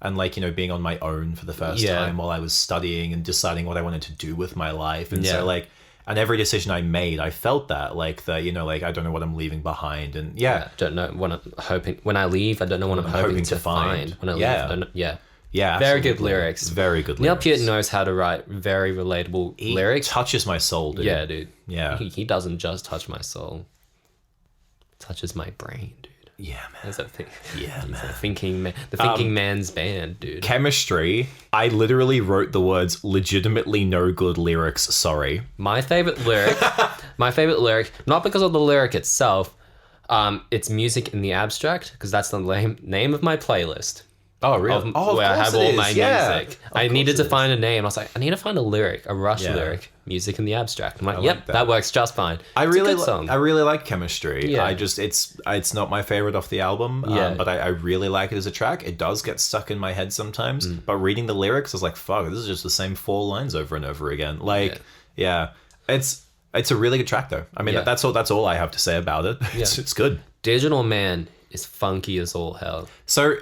and like being on my own for the first time while I was studying and deciding what I wanted to do with my life, and so like. And every decision I made, I felt that, like, like, I don't know what I'm leaving behind. And don't know what I'm hoping. When I leave, I don't know what I'm hoping to find. When I leave, I don't know, Yeah, very absolutely. good lyrics. Very good Neil lyrics. Peart knows how to write very relatable lyrics. Touches my soul, dude. Yeah, dude. Yeah. He doesn't just touch my soul. He touches my brain, dude. Yeah, man. There's that thing. Yeah, man. The thinking man's band, dude. Chemistry. I literally wrote the words legitimately no good lyrics, sorry. My favorite lyric, not because of the lyric itself, it's music in the abstract, because that's the name of my playlist. Oh, really? Where I have all my music. I needed to it find a name. I was like, I need to find a lyric, a Rush lyric, music in the abstract. I'm like, yep, that works just fine. I It's a good song. really like Chemistry. Yeah. I just it's not my favorite off the album, but I really like it as a track. It does get stuck in my head sometimes, but reading the lyrics, I was like, fuck, this is just the same 4 lines over and over again. Like, it's a really good track though. I mean, that's all I have to say about it. It's good. Digital Man is funky as all hell. So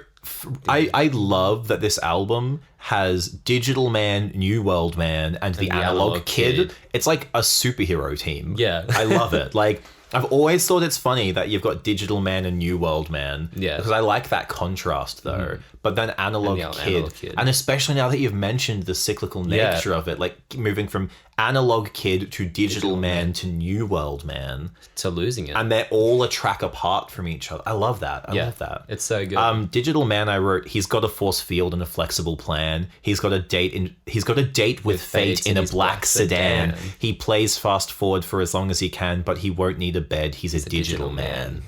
I love that this album has Digital Man, New World Man, and the Analog Kid. It's like a superhero team. Yeah. I love it. Like, I've always thought it's funny that you've got Digital Man and New World Man. Yeah. Because I like that contrast, though. But then Analog Kid. And especially now that you've mentioned the cyclical nature of it, like moving from Analog Kid to Digital Man to New World Man. To losing it. And they're all a track apart from each other. I love that. I love that. It's so good. Digital Man, I wrote, he's got a force field and a flexible plan. He's got a date with fate in a black sedan. He plays fast forward for as long as he can, but he won't need a bed. He's a digital man.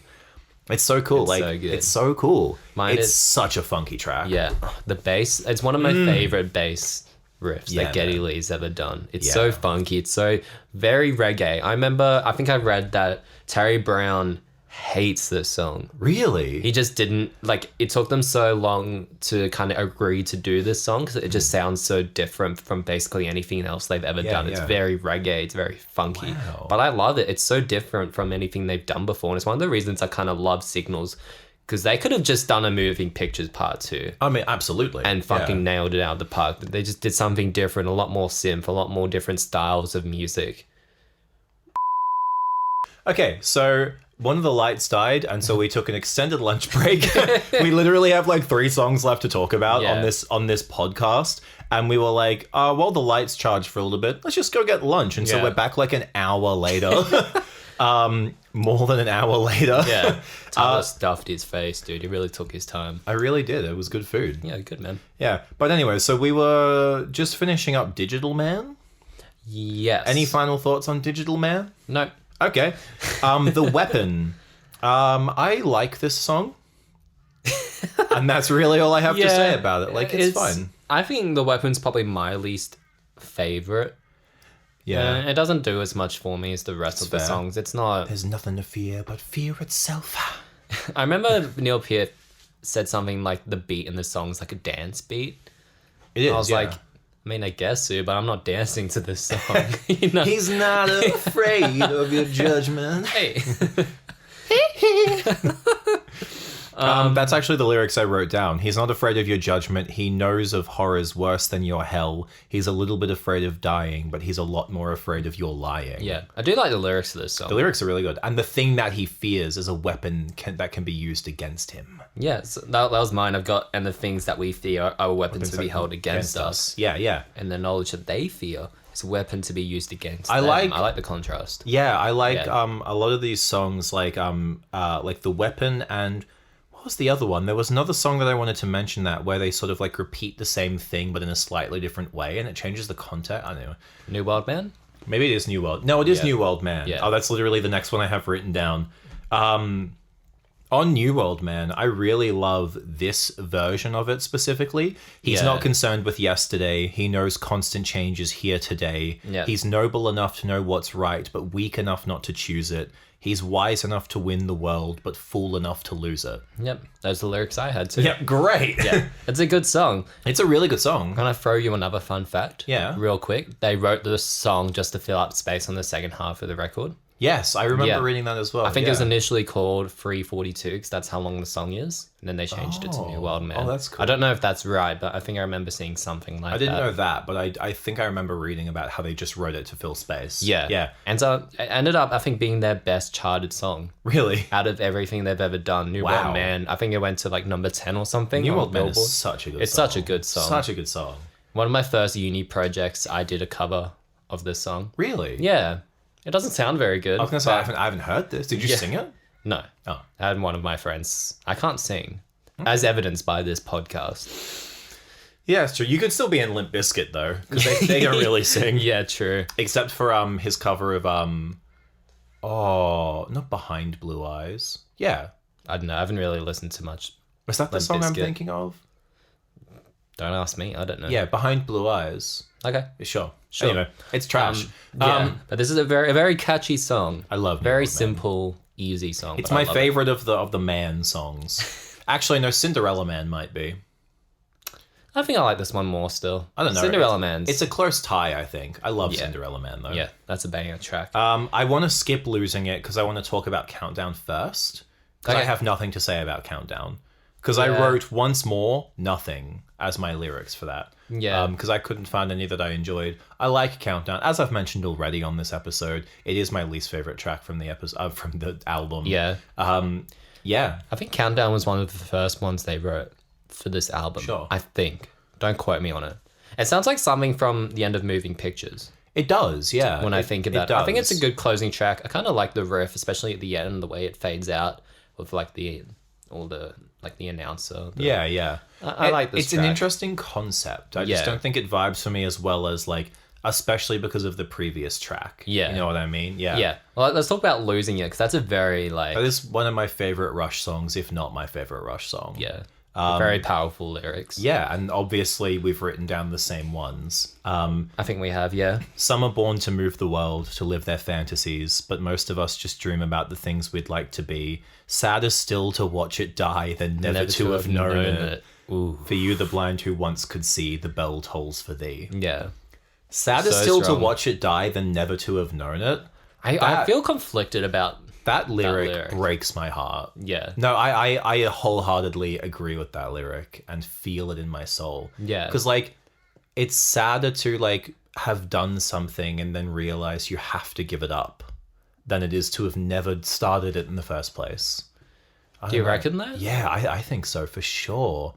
It's so cool. It's so good. It's so cool. Mine it's is such a funky track. Yeah. The bass, it's one of my favorite bass riffs that Geddy Lee's ever done. It's so funky. It's so very reggae. I think I read that Terry Brown hates this song. Really? He just didn't, like, it took them so long to kind of agree to do this song because it just sounds so different from basically anything else they've ever done. It's very reggae, it's very funky. Wow. But I love it. It's so different from anything they've done before. And it's one of the reasons I kind of love Signals, because they could have just done a Moving Pictures Part 2. I mean, absolutely. And fucking nailed it out of the park. They just did something different, a lot more synth, a lot more different styles of music. Okay, so one of the lights died, and so we took an extended lunch break. We literally have like 3 songs left to talk about on this podcast, and we were like, well, the lights charged for a little bit. Let's just go get lunch. And so we're back like an hour later. More than an hour later. Yeah. Tyler stuffed his face, dude. He really took his time. I really did. It was good food. Yeah, good, man. Yeah. But anyway, so we were just finishing up Digital Man. Yes. Any final thoughts on Digital Man? No. Okay. The Weapon. I like this song. And that's really all I have to say about it. Like, it's fine. I think The Weapon's probably my least favorite. Yeah. It doesn't do as much for me as the rest of the songs. It's not... There's nothing to fear but fear itself. I remember Neil Peart said something like the beat in the song's like a dance beat. It is, I was like, I mean, I guess so, but I'm not dancing to this song. He's not afraid of your judgment. Hey. That's actually the lyrics I wrote down. He's not afraid of your judgment. He knows of horrors worse than your hell. He's a little bit afraid of dying, but he's a lot more afraid of your lying. Yeah, I do like the lyrics to this song. The lyrics are really good. And the thing that he fears is a weapon that can be used against him. Yeah, so that was mine. I've got, and the things that we fear are weapons to be held against us. Yeah, yeah. And the knowledge that they fear is a weapon to be used against them. I like the contrast. Yeah, I like a lot of these songs, like The Weapon and... What was the other one? There was another song that I wanted to mention where they sort of like repeat the same thing but in a slightly different way, and it changes the context. I don't know. New World Man? Maybe it is New World. No, it is New World Man. Yeah. Oh, that's literally the next one I have written down. Oh, On New World, man, I really love this version of it specifically. He's Yeah. not concerned with yesterday. He knows constant change is here today. Yeah. He's noble enough to know what's right, but weak enough not to choose it. He's wise enough to win the world, but fool enough to lose it. Yep, those are the lyrics I had too. Yep, great. Yeah, it's a good song. It's a really good song. Can I throw you another fun fact? Yeah. Real quick. They wrote the song just to fill up space on the second half of the record. Yes, I remember Yeah. reading that as well. I think it was initially called 342 because that's how long the song is. And then they changed it to New World Man. Oh, that's cool. I don't know if that's right, but I think I remember seeing something like that. I didn't know that, but I think I remember reading about how they just wrote it to fill space. Yeah. Yeah. And so it ended up, I think, being their best charted song Really? out of everything they've ever done. New Wow. World Man, I think it went to like number 10 or something. New on World Man Billboard. is such a good It's song. such a good song. Such a good song. One of my first uni projects, I did a cover of this song. Really? Yeah. It doesn't sound very good. I was going to say, I haven't heard this. Did you Yeah. sing it? No. Oh. I had one of my friends. I can't sing, as evidenced by this podcast. Yeah, it's true. You could still be in Limp Bizkit, though, because they don't really sing. Yeah, true. Except for his cover of, not Behind Blue Eyes. Yeah. I don't know. I haven't really listened to much. Was that the Limp song I'm Bizkit. thinking of? Don't ask me. I don't know. Yeah, Behind Blue Eyes. Okay. Sure. Sure. Anyway, it's trash. Yeah. But this is a very catchy song. I love New Very World Man. simple, easy song. It's but I my love it. favorite of the man songs. Actually, no, Cinderella Man might be. I think I like this one more still. I don't know. Cinderella Man's. It's a close tie, I think. I love Yeah. Cinderella Man, though. Yeah, that's a banger track. I want to skip losing it because I want to talk about Countdown first. Because I Okay. have nothing to say about Countdown. Because I Yeah. wrote once more, nothing as my lyrics for that. Yeah. Because I couldn't find any that I enjoyed. I like Countdown. As I've mentioned already on this episode, it is my least favorite track from the episode from the album. Yeah. Yeah. I think Countdown was one of the first ones they wrote for this album. Sure. I think. Don't quote me on it. It sounds like something from the end of Moving Pictures It does, yeah. when I think about it. I think it's a does. good closing track. I kind of like the riff, especially at the end, the way it fades out with like the announcer. Yeah, yeah. I like this It's an track. interesting concept. I just Yeah. don't think it vibes for me as well as like, especially because of the previous track. Yeah. You know what I mean? Yeah. Yeah. Well, let's talk about Losing It because that's a very like That is one of my favorite Rush songs, if not my favorite Rush song. yeah, very powerful lyrics. Yeah, and obviously we've written down the same ones. I think we have. Yeah. Some are born to move the world, to live their fantasies, but most of us just dream about the things we'd like to be. Sadder still to watch it die than never to have known it. Ooh. For you, the blind who once could see, the bell tolls for thee. Yeah. Sadder So still strong. to watch it die than never to have known it. I That- feel conflicted about. That lyric lyric. breaks my heart. Yeah. No, I wholeheartedly agree with that lyric and feel it in my soul. Yeah. Because, like, it's sadder to, like, have done something and then realize you have to give it up than it is to have never started it in the first place. Do you reckon that? Yeah, I think so, for sure.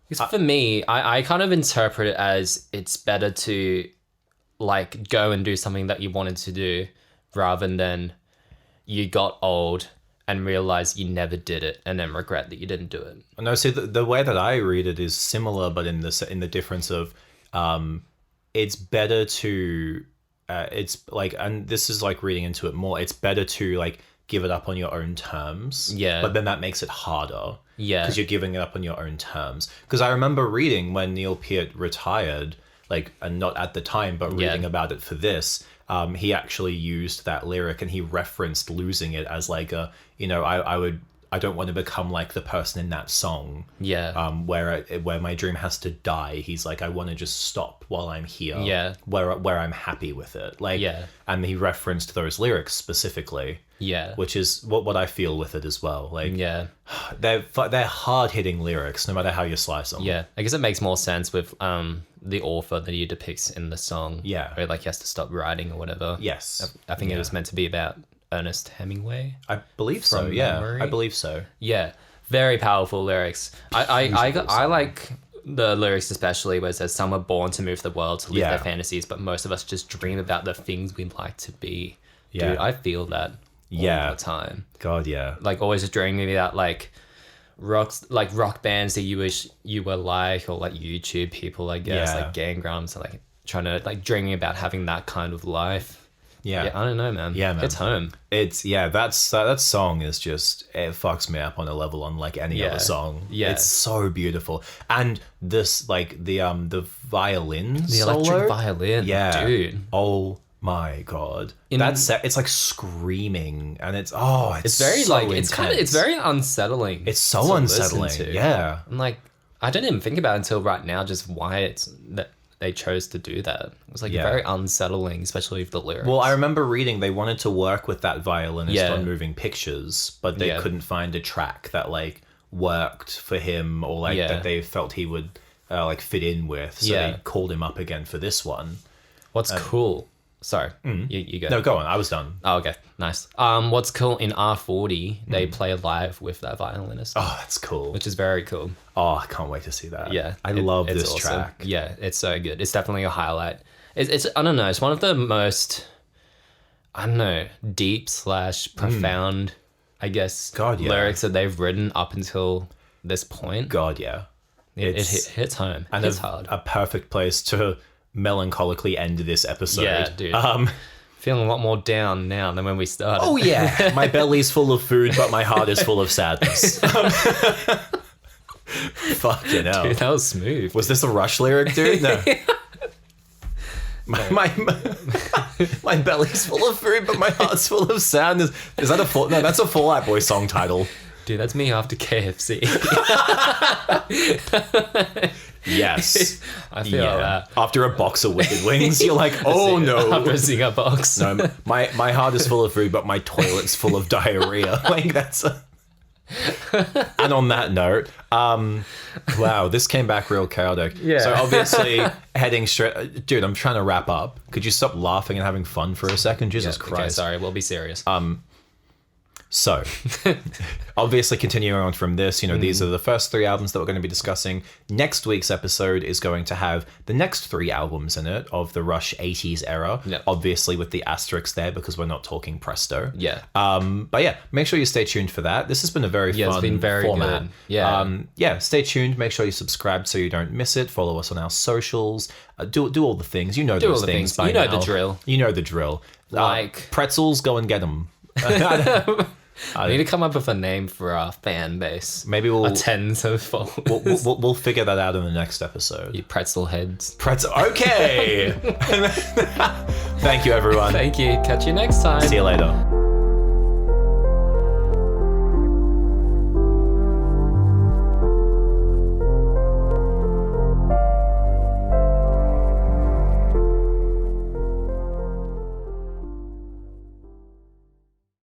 Because for me, I kind of interpret it as it's better to like go and do something that you wanted to do rather than you got old and realized you never did it and then regret that you didn't do it. No, see, the way that I read it is similar, but in the difference of it's better to it's like, and this is like reading into it more, it's better to like give it up on your own terms. Yeah. But then that makes it harder. Yeah. Because you're giving it up on your own terms. Because I remember reading when Neil Peart retired, like, and not at the time, but reading about it for this, he actually used that lyric and he referenced losing it as like a, you know, I don't want to become like the person in that song. Yeah. Where my dream has to die. He's like, I want to just stop while I'm here. Yeah. Where I'm happy with it. Like, Yeah. And he referenced those lyrics specifically. Yeah. Which is what I feel with it as well. Like, Yeah. they're hard hitting lyrics, no matter how you slice them. Yeah. I guess it makes more sense with the author that he depicts in the song. Yeah. Where like he has to stop writing or whatever. Yes. I think it was meant to be about Ernest Hemingway. I believe so. From Yeah, memory. I believe so. Yeah, very powerful lyrics. I like the lyrics especially where it says some are born to move the world, to live Yeah. their fantasies, but most of us just dream about the things we'd like to be. Yeah. Dude, I feel that Yeah. all the time. God, yeah. Like always dreaming about like rock bands that you wish you were like, or like YouTube people, I guess, Yeah. like Gang Grumps, like trying to like dreaming about having that kind of life. Yeah. I don't know, man. Yeah, man. It's home. It's that song is just, it fucks me up on a level unlike any other song. Yeah. It's so beautiful. And this, like, the violin The solo. electric violin, dude. Oh my god. It's like screaming, and it's very so like intense. it's very unsettling. It's so to unsettling. listen to. Yeah. And like I didn't even think about it until right now just why it's that they chose to do that. It was like very unsettling, especially with the lyrics. Well, I remember reading they wanted to work with that violinist Yeah. on Moving Pictures, but they couldn't find a track that like worked for him, or like that they felt he would like fit in with. So they called him up again for this one. What's cool? Sorry, you go. No, go on. I was done. Oh, okay, nice. What's cool in R40? They play live with that violinist. Oh, that's cool. Which is very cool. Oh, I can't wait to see that. Yeah, I love it's this awesome. track. Yeah, it's so good. It's definitely a highlight. It's I don't know. It's one of the most, I don't know, deep / profound, I guess, lyrics that they've written up until this point. God, yeah. It hits home. And it's hard. A perfect place to melancholically end this episode. Yeah, dude. Feeling a lot more down now than when we started. Oh yeah, my belly's full of food, but my heart is full of sadness. Fucking hell. Dude, that was smooth. Was this a Rush lyric, dude? No. My belly's full of food, but my heart's full of sadness. Is that no, that's a Fall Out Boy song title. Dude, that's me after KFC. Yes. I feel that. After a box of Wicked Wings, you're like, oh no. After a Zinger box. No, my heart is full of food, but my toilet's full of diarrhea. Like, that's And on that note, wow, this came back real chaotic. Yeah. So obviously heading straight... Dude, I'm trying to wrap up. Could you stop laughing and having fun for a second? Jesus Christ. Okay, sorry, we'll be serious. So, obviously continuing on from this, these are the first 3 albums that we're going to be discussing. Next week's episode is going to have the next 3 albums in it of the Rush 80s era. Yep. Obviously with the asterisk there because we're not talking Presto. Yeah. But yeah, make sure you stay tuned for that. This has been a very fun it's been very format. good. Yeah. Yeah, stay tuned. Make sure you subscribe so you don't miss it. Follow us on our socials. Do all the things. You know those things by now. You know the drill. You know the drill. Like... pretzels, go and get them. I need to come up with a name for our fan base. Maybe we'll tens of followers. We'll figure that out in the next episode. You pretzel heads. Okay. Thank you, everyone. Thank you. Catch you next time. See you later.